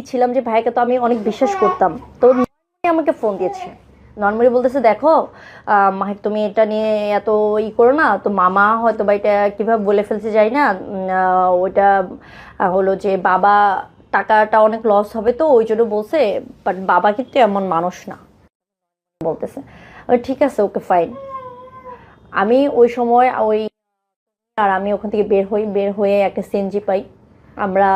ছিলাম যে ভাইকে তো আমি অনেক বিশ্বাস করতাম। তো আমাকে ফোন দিয়েছে, নর্মালি বলতেছে দেখো মাহির তুমি এটা নিয়ে এত করো না, তো মামা হয়তো বা এটা কীভাবে বলে ফেলছে যাই না, ওইটা হলো যে বাবা টাকাটা অনেক লস হবে তো ওই জন্য বলছে, বাট বাবা কিন্তু এমন মানুষ না বলতেছে। ঠিক আছে ওকে ফাইন। আমি ওই সময় আমি ওখান থেকে বের হয়ে একটা সিএনজি পাই, আমরা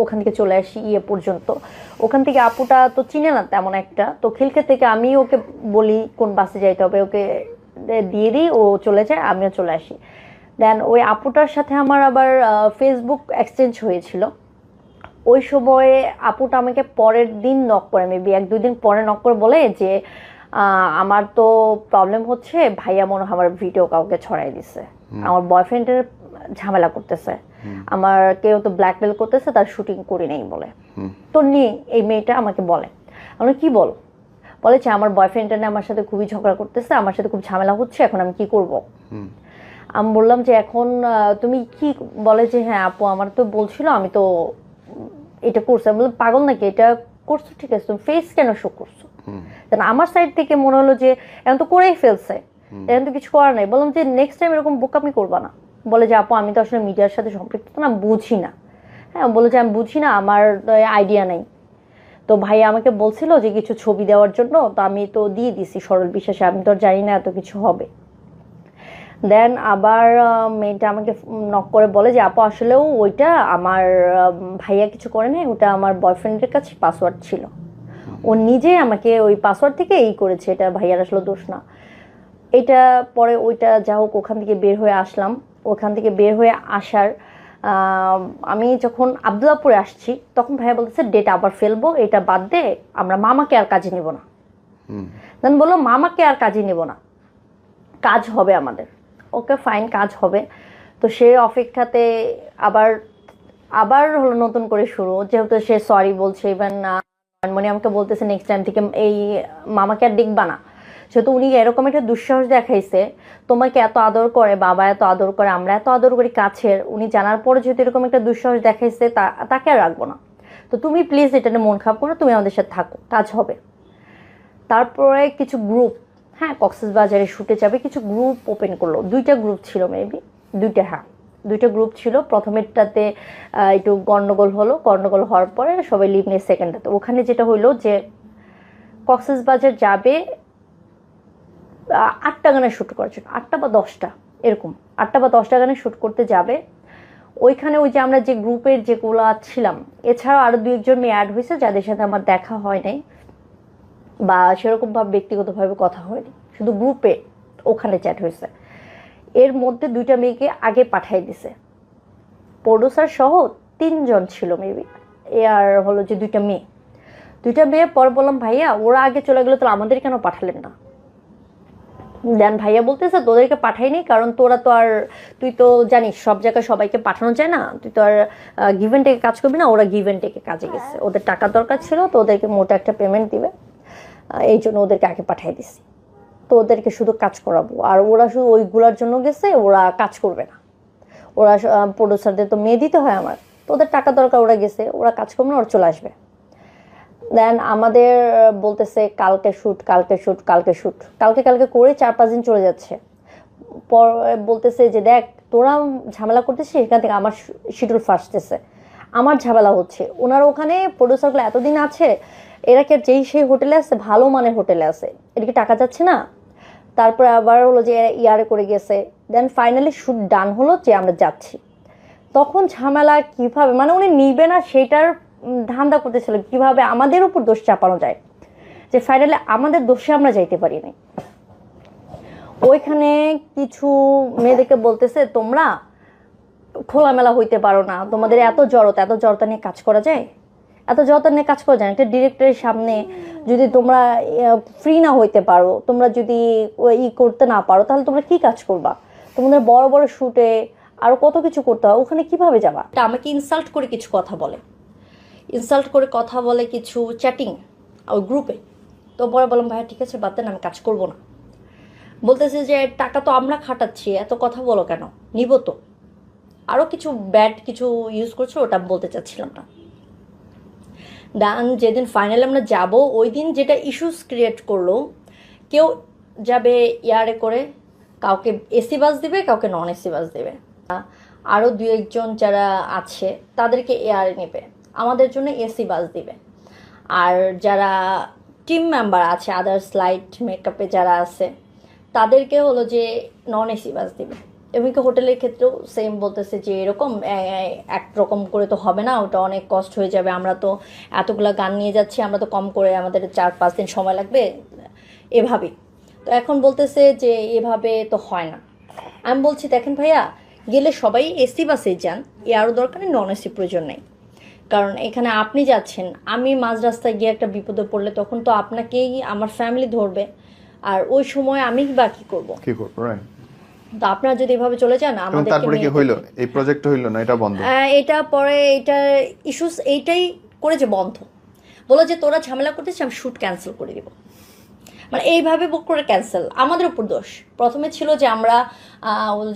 ওখান থেকে চলে আসি পর্যন্ত। ওখান থেকে আপুটা তো চিনে না তেমন একটা, তো খিলকে থেকে আমি ওকে বলি কোন বাসে যাইতে হবে, ওকে দিয়ে দিই, ও চলে যায়, আমিও চলে আসি। দেন ওই আপুটার সাথে আমার আবার ফেসবুক এক্সচেঞ্জ হয়েছিল। ওই সময়ে আপুটা আমাকে পরের দিন নক করে, মেবি 1-2 দিন পরে নক করে বলে যে আমার তো প্রবলেম হচ্ছে, ভাইয়া মনে হয় আমার ভিডিও কাউকে ছড়াই দিছে, আমার বয়ফ্রেন্ডের ঝামেলা করতেছে, আমার কেউ তো ব্ল্যাকমেল করতেছে, তার শুটিং করি নাই বলে। তন্নি এই মেয়েটা আমাকে বলে, আমরা কি বল, বলেছে আমার বয়ফ্রেন্ডটা আমার সাথে খুবই ঝগড়া করতেছে, আমার সাথে খুব ঝামেলা হচ্ছে, এখন আমি কি করব? আমি বললাম যে এখন তুমি কি, বলে যে হ্যাঁ আপু আমার তো বলছিল আমি তো এটা করছি। আমি বললাম পাগল নাকি, এটা করছো ঠিক আছে, তুমি ফেস কেন শো করছো? আমার সাইড থেকে মনে হলো যে এখন তো করেই ফেলছে, এখন তো কিছু করার নাই। বললাম যে নেক্সট টাইম এরকম বোকামি করবা না। বলে যে আপু আমি তো আসলে মিডিয়ার সাথে সম্পৃক্ত না, বুঝি না। হ্যাঁ বলে যে আমি বুঝি না, আমার আইডিয়া নাই। তো ভাই আমাকে বলছিল যে কিছু ছবি দেওয়ার জন্য, তো আমি তো দিয়ে দিছি সরল বিশ্বাসে, আমি তো জানি না এত কিছু হবে। দেন আবার মেয়েটা আমাকে নক করে বলে যে আপু আসলেও ওইটা আমার ভাইয়া কিছু করে নাই, ওটা আমার বয়ফ্রেন্ডের কাছে পাসওয়ার্ড ছিল, ও নিজে আমাকে ওই পাসওয়ার্ড থেকে করেছে, এটা ভাইয়ার আসলে দোষ না। এটা পরে ওইটা যা হোক ওখান থেকে বের হয়ে আসলাম। ওখান থেকে বের হয়ে আসার আমি যখন আব্দুল্লাহপুরে আসছি তখন ভাইয়া বলতেছে ডেট আবার ফেলবো, এটা বাদ দে, আমরা মামাকে আর কাজে নিব না। দেন বললো মামাকে আর কাজে নিব না, কাজ হবে আমাদের। ওকে ফাইন, কাজ হবে। তো সে অপেক্ষাতে আবার আবার হলো নতুন করে শুরু, যেহেতু সে সরি বলছে। ইভেন মানে আমাকে বলতেছে নেক্সট টাইম থেকে এই মামাকে আর দেখবা না। সেহেতু উনি এরকম একটা দুঃসাহস দেখাইছে, তোমাকে এত আদর করে, বাবা এত আদর করে, আমরা এত আদর করি কাছের, উনি জানার পরে যেহেতু এরকম একটা দুঃসাহস দেখাইছে, তাকে আর রাখবো না। তো তুমি প্লিজ এটা নিয়ে মন খারাপ করো, তুমি আমাদের সাথে থাকো, কাজ হবে। তারপরে কিছু গ্রুপ, হ্যাঁ, কক্সবাজারে শুটে যাবে, কিছু গ্রুপ ওপেন করলো। 2টা গ্রুপ ছিল মেবি, 2টা, হ্যাঁ 2টা গ্রুপ ছিল। প্রথমেরটাতে একটু গন্ডগোল হলো, গন্ডগোল হওয়ার পরে সবাই লিভ নিয়ে সেকেন্ডটাতে। ওখানে যেটা হইলো যে কক্সবাজার যাবে 8টা গানে শ্যুট করার জন্য, 8টা বা 10টা এরকম, 8টা বা 10টা গানে শ্যুট করতে যাবে। ওইখানে ওই যে আমরা যে গ্রুপের যেগুলো ছিলাম, এছাড়াও আরও 2-1 মেয়ে অ্যাড হয়েছে যাদের সাথে আমার দেখা হয় নাই বা সেরকমভাবে ব্যক্তিগতভাবে কথা হয়নি, শুধু গ্রুপে ওখানে চ্যাট হয়েছে। এর মধ্যে 2টা মেয়েকে আগে পাঠিয়ে দিছে, প্রডিউসার সহ 3জন ছিল মেবি, আর হলো যে 2টা মেয়ে। পর বললাম ভাইয়া ওরা আগে চলে গেলো, তো আমাদের কেন পাঠালেন না? দেন ভাইয়া বলতেছে তোদেরকে পাঠাইনি, কারণ তোরা তো আর, তুই তো জানিস সব জায়গায় সবাইকে পাঠানো যায় না, তুই তো আর গিভ অ্যান্ড টেকে কাজ করবি না। ওরা গিভ অ্যান্ড টেকে কাজে গেছে, ওদের টাকা দরকার ছিল, তো ওদেরকে মোটা একটা পেমেন্ট দিবে, এই জন্য ওদেরকে আগে পাঠিয়ে দিছি। তো ওদেরকে শুধু কাজ করাবো, আর ওরা শুধু ওইগুলোর জন্য গেছে, ওরা কাজ করবে না। ওরা প্রডিউসারদের তো মেয়ে দিতে হয় আমার, তো ওদের টাকা দরকার, ওরা গেছে, ওরা কাজ করবে না, ওরা চলে আসবে। দেন আমাদের বলতেছে কালকে শ্যুট, কালকে করে 4-5 দিন চলে যাচ্ছে। পর বলতেছে যে দেখ তোরা ঝামেলা করতেছিস, এখান থেকে আমার শিডিউল ফাঁসতেছে, আমার ঝামেলা হচ্ছে। ওনারা ওখানে প্রডিউসারগুলো এতদিন আছে, এরা কি যেই সেই হোটেলে আছে, ভালো মানের হোটেলে আছে, এদিকে টাকা যাচ্ছে না। তারপরে আবার হলো যে ইয়ারে করে গেছে। দেন ফাইনালি শ্যুট ডান হলো যে আমরা যাচ্ছি, তখন ঝামেলা কিভাবে, মানে উনি নিবে না সেটার ধান্দা করতেছিল, কিভাবে আমাদের উপর দোষ চাপানো যায়, যে ফাইনালি আমাদের দোষে আমরা যাইতে পারি নাই। ওইখানে কিছু মেয়েদেরকে বলতেছে তোমরা খোলামেলা হইতে পারো না, তোমাদের এত জড়তা নিয়ে কাজ করা যায়, একটা ডিরেক্টরের সামনে যদি তোমরা ফ্রি না হইতে পারো, তোমরা যদি করতে না পারো, তাহলে তোমরা কি কাজ করবা? তোমাদের বড় বড় শুটে আরো কত কিছু করতে হয়, ওখানে কিভাবে যাবা? আমাকে ইনসাল্ট করে কিছু কথা বলে, কিছু চ্যাটিং ওই গ্রুপে। তো পরে বললাম ভাইয়া ঠিক আছে বাদ দেন, আমি কাজ করবো না। বলতেছে যে টাকা তো আমরা খাটাচ্ছি, এত কথা বলো কেন, নিব তো। আরও কিছু ব্যাড কিছু ইউজ করছো, ওটা বলতে চাচ্ছিলাম না। দেন যেদিন ফাইনালি আমরা যাব, ওই দিন যেটা ইস্যুস ক্রিয়েট করলো, কেউ যাবে ইয়ারে করে, কাউকে এসি বাস দিবে, কাউকে নন এসি বাস দেবে, আরও 2-1 জন যারা আছে তাদেরকে এয়ারে নেবে, আমাদের জন্য এসি বাস দিবে। আর যারা টিম মেম্বার আছে, আদার্স লাইট মেকআপে যারা আছে, তাদেরকে হলো যে নন এসি বাস দিবে। এমনকি হোটেলের ক্ষেত্রেও সেম বলতেছে যে এরকম একরকম করে তো হবে না, ওটা অনেক কষ্ট হয়ে যাবে, আমরা তো এতগুলো গান নিয়ে যাচ্ছি, আমরা তো কম করে, আমাদের 4-5 দিন সময় লাগবে, এভাবেই। তো এখন বলতেছে যে এভাবে তো হয় না। আমি বলছি দেখেন ভাইয়া, গেলে সবাই এসি বাসে যান, আরও দরকার নেই, নন এসি প্রয়োজন নেই। কারণ এখানে আপনি যাচ্ছেন, আমি মাঝ রাস্তায় গিয়ে একটা বিপদে পড়লে তখন তো আপনাকেই আমার ফ্যামিলি ধরবে, আর ওই সময় আমি বা কি করবো, রাইট? তো আপনারা যদি এভাবে চলে যান, আমাদের তারপরে কি হইলো, এই প্রজেক্ট হইলো না, এটা বন্ধ। এটা পরে এটা ইস্যুস এইটাই করে যে বন্ধ, বলো যে তোরা ঝামেলা করতেছিস, আমি শ্যুট ক্যান্সেল করে দিব। মানে এইভাবে বুক করে ক্যান্সেল, আমাদের উপর দোষ। প্রথমে ছিল যে আমরা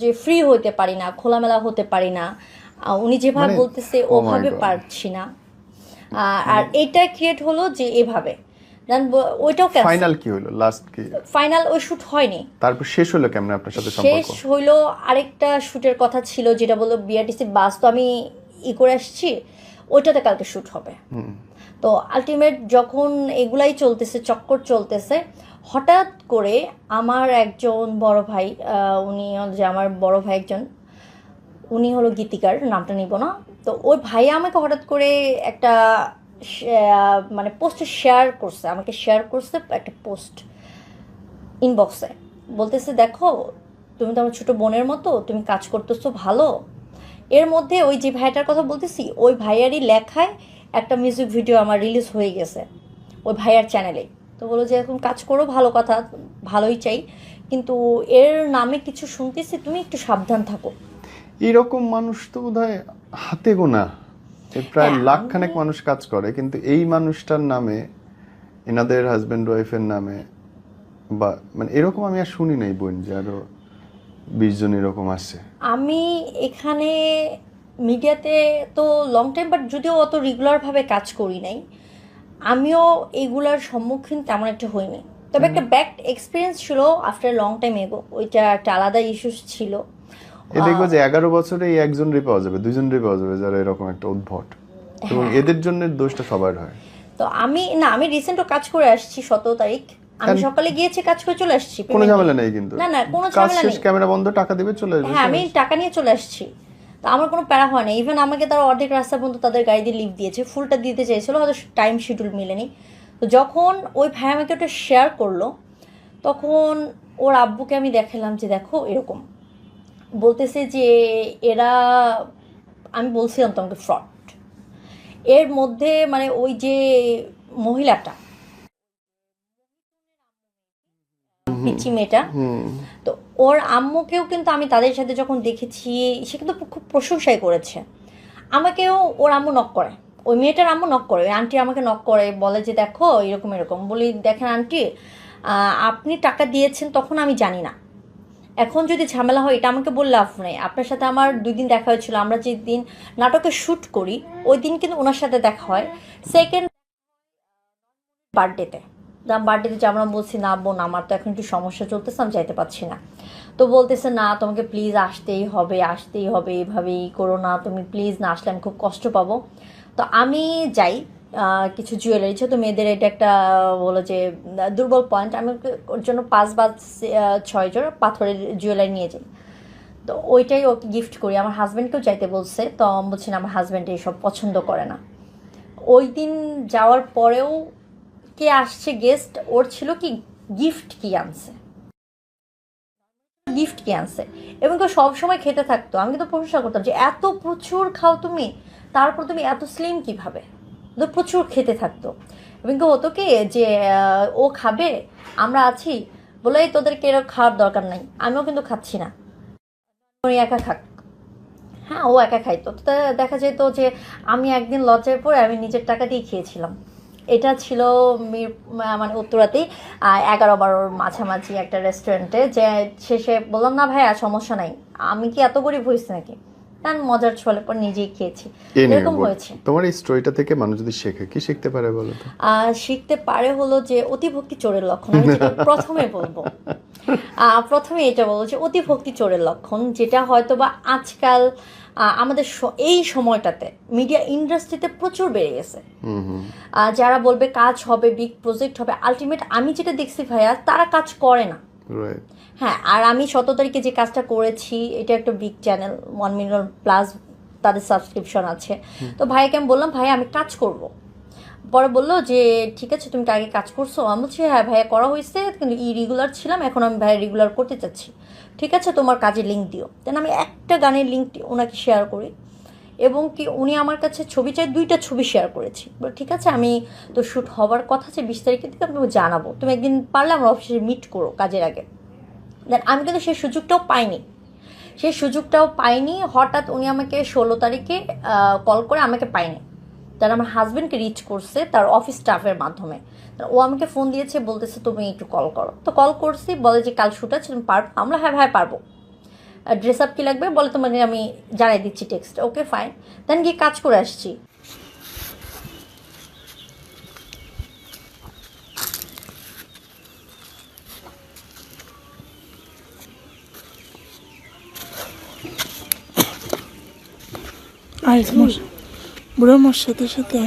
যে ফ্রি হইতে পারি না, খোলামেলা হতে পারি না, উনি যেভাবে বলতেছে ওভাবে পারছি না, আর এটা ক্রিয়েট হলো যে এভাবে। দেন ওইটাও ফাইনাল কি হলো, লাস্ট কি ফাইনাল ওই শুট হয়নি। তারপর শেষ হলো কেমনে আপনার সাথে সম্পর্ক? শেষ হইলো আরেকটা শুটের কথা ছিল, যেটা বললো বিআরটিসি বাস, তো আমি করে আসছি, ওইটাতে কালকে শুট হবে। তো আলটিমেট যখন এগুলাই চলতেছে, চক্কর চলতেছে, হঠাৎ করে আমার একজন বড় ভাই, উনি যে আমার বড় ভাই একজন, উনি হলো গীতিকার, নামটা নিব না। তো ওই ভাইয়া আমাকে হঠাৎ করে একটা মানে পোস্টে শেয়ার করছে একটা পোস্ট ইনবক্সে, বলতেছে দেখো তুমি তো আমার ছোটো বোনের মতো, তুমি কাজ করতেছো ভালো, এর মধ্যে ওই যে ভাইটার কথা বলতেছি, ওই ভাইয়ারই লেখায় একটা মিউজিক ভিডিও আমার রিলিজ হয়ে গেছে ওই ভাইয়ার চ্যানেলে। তো বলো যে এখন কাজ করো, ভালো কথা, ভালোই চাই, কিন্তু এর নামে কিছু শুনতেছি, তুমি একটু সাবধান থাকো। এরকম মানুষ তো বোধহয় হাতে গোনা, প্রায় লাখখানেক মানুষ কাজ করে, কিন্তু এই মানুষটার নামে, এনাদের হাজব্যান্ড ওয়াইফের নামে বা মানে এরকম আমি আর শুনি নাই বোন যে আরো 20 জন এরকম আছে। আমি এখানে মিডিয়াতে তো লং টাইম, বাট যদিও অত রেগুলারভাবে কাজ করি নাই, আমিও এগুলার সম্মুখীন তেমন একটা হইনি। তবে একটা ব্যাড এক্সপিরিয়েন্স ছিল আফটার লং টাইম এগো, ওইটা একটা আলাদা ইস্যুস ছিল। দেখবো যে 11 বছরে এই একজনই পাওয়া যাবে, 2 জনই পাওয়া যাবে যারা এরকম একটা উদ্ভট, এবং এদের জন্য দোষটা সবার হয়। তো আমি রিসেন্টও কাজ করে আসছি 17 তারিখ, আমি সকালে গিয়েছি, কাজ করে চলে আসছি, কোনো ঝামেলা নেই কিন্তু। না কোনো কাজ ঝামেলা শেষ, নেই, ক্যামেরা বন্ধ, টাকা দিবে, চলে আসবে। হ্যাঁ আমি টাকা নিয়ে চলে আসছি, তো আমার কোনো প্যারা হয় না। ইভেন আমাকে তারা অর্ধেক রাস্তা পর্যন্ত তাদের গাড়ি দিয়ে লিভ দিয়েছে, ফুলটা দিতে চেয়েছিল, হয়তো টাইম শিডিউল মিলেনি। তো যখন ওই ভাই আমাকে ওটা শেয়ার করলো, তখন ওর আব্বুকে আমি দেখালাম যে দেখো এরকম বলতেছে যে এরা, আমি বলছিলাম তোমাকে ফ্রড। এর মধ্যে মানে ওই যে মহিলাটা, পিচি মেয়েটা, তো ওর আম্মুকেও কিন্তু আমি তাদের সাথে যখন দেখেছি, সে কিন্তু খুব প্রশংসাই করেছে। আমাকেও ওর আম্মু নক করে, ওই মেয়েটার আম্মু নক করে, ওই আন্টি আমাকে নক করে, বলে যে দেখো এরকম এরকম। বলি দেখেন আন্টি, আপনি টাকা দিয়েছেন তখন আমি জানি না, এখন যদি ঝামেলা হয় এটা আমাকে বললে লাভ নেই। আপনার সাথে আমার 2 দিন দেখা হয়েছিল, আমরা যে দিন নাটকে শ্যুট করি ওই দিন কিন্তু ওনার সাথে দেখা হয়, সেকেন্ড বার্থডেতে যে আমরা বলছি না বোন আমার তো এখন একটু সমস্যা চলতেছে, আমি যাইতে পারছি না। তো বলতেছে না তোমাকে প্লিজ আসতেই হবে, এভাবেই করো না, তুমি প্লিজ না আসলে আমি খুব কষ্ট পাবো। তো আমি যাই, কিছু জুয়েলারি, যেহেতু মেয়েদের এটা একটা বলো যে দুর্বল পয়েন্ট, আমি ওর জন্য 5 বা 6 জোড় পাথরের জুয়েলারি নিয়ে যাই। তো ওইটাই ওকে গিফট করি। আমার হাজব্যান্ডকেও যাইতে বলছে, তো আমি বলছি না আমার হাজব্যান্ড এইসব পছন্দ করে না। ওই দিন যাওয়ার পরেও কে আসছে গেস্ট, ওর ছিল কি গিফট কি আনছে, এবং কেউ সবসময় খেতে থাকতো। আমি কিন্তু প্রশংসা করতাম যে এত প্রচুর খাও তুমি, তারপর তুমি এত স্লিম কিভাবে, তো প্রচুর খেতে থাকতো। এবং কেউ হতো কি যে ও খাবে, আমরা আছি বলে তোদেরকে এরকম খাওয়ার দরকার নাই, আমিও কিন্তু খাচ্ছি না, ওই একা খাক। হ্যাঁ ও একা খাইতো। তো দেখা যেত যে আমি একদিন লজ্জায় পড়ে আমি নিজের টাকা দিয়ে খেয়েছিলাম। এটা ছিল মানে উত্তরাতেই 11-12 মাঝামাঝি একটা রেস্টুরেন্টে, যে শেষে বললাম না ভাইয়া সমস্যা নাই, আমি কি এত গরিব হয়েছি নাকি, কারণ মজার ছলে পর নিজেই খেয়েছি, এরকম হয়েছে। তোমার এই স্টোরিটা থেকে মানুষ যদি শেখে, কি শিখতে পারে বলো তো? শিখতে পারে হলো যে অতিভক্তি চোরের লক্ষণ। আমি যেটা প্রথমে বলবো, প্রথমে এটা বলবো যে অতিভক্তি চোরের লক্ষণ, যেটা হয়তো বা আজকাল আমাদের এই সময়টাতে মিডিয়া ইন্ডাস্ট্রিতে প্রচুর বেড়ে গেছে। যারা বলবে কাজ হবে, বিগ প্রজেক্ট হবে, আলটিমেট আমি যেটা দেখছি ভাইয়া তারা কাজ করে না। হ্যাঁ, আর আমি 17 তারিখে যে কাজটা করেছি, এটা একটা বিগ চ্যানেল, 1 মিলিয়ন প্লাস তাদের সাবস্ক্রিপশন আছে। তো ভাইকে আমি বললাম ভাই আমি কাজ করব। পরে বললো যে ঠিক আছে তুমি কি আগে কাজ করছো? আমি বলছি হ্যাঁ ভাইয়া করা হয়েছে, কিন্তু ইরেগুলার ছিলাম, এখন আমি ভাইয়া রেগুলার করতে চাচ্ছি। ঠিক আছে তোমার কাজের লিঙ্ক দিও। দেন আমি একটা গানের লিঙ্কটি ওনাকে শেয়ার করি, এবং কি উনি আমার কাছে ছবি চাই, 2টা ছবি শেয়ার করেছি। ঠিক আছে আমি তো শ্যুট হওয়ার কথা যে 20 তারিখে থেকে আমি জানাবো, তুমি একদিন পারলে আমার অফিসে মিট করো কাজের আগে। দেন আমি কিন্তু সেই সুযোগটাও পাইনি। হঠাৎ উনি আমাকে 16 তারিখে কল করে, আমাকে পাইনি, তার আমার হাজব্যান্ডকে রিচ করছে তার অফিস স্টাফের মাধ্যমে। ও আমাকে ফোন দিয়েছে, বলতেছে তুমি একটু কল করো। তো কল করছি, বলে যে কাল শ্যুট আছে তুমি পারবো? আমরা হ্যাঁ ভাই পারবো। ড্রেস আপ কী লাগবে বলে তোমাকে আমি জানাই দিচ্ছি টেক্সট। Okay fine. দেন গিয়ে কাজ করে আসছি। বুড়ো মার সাথে সাথে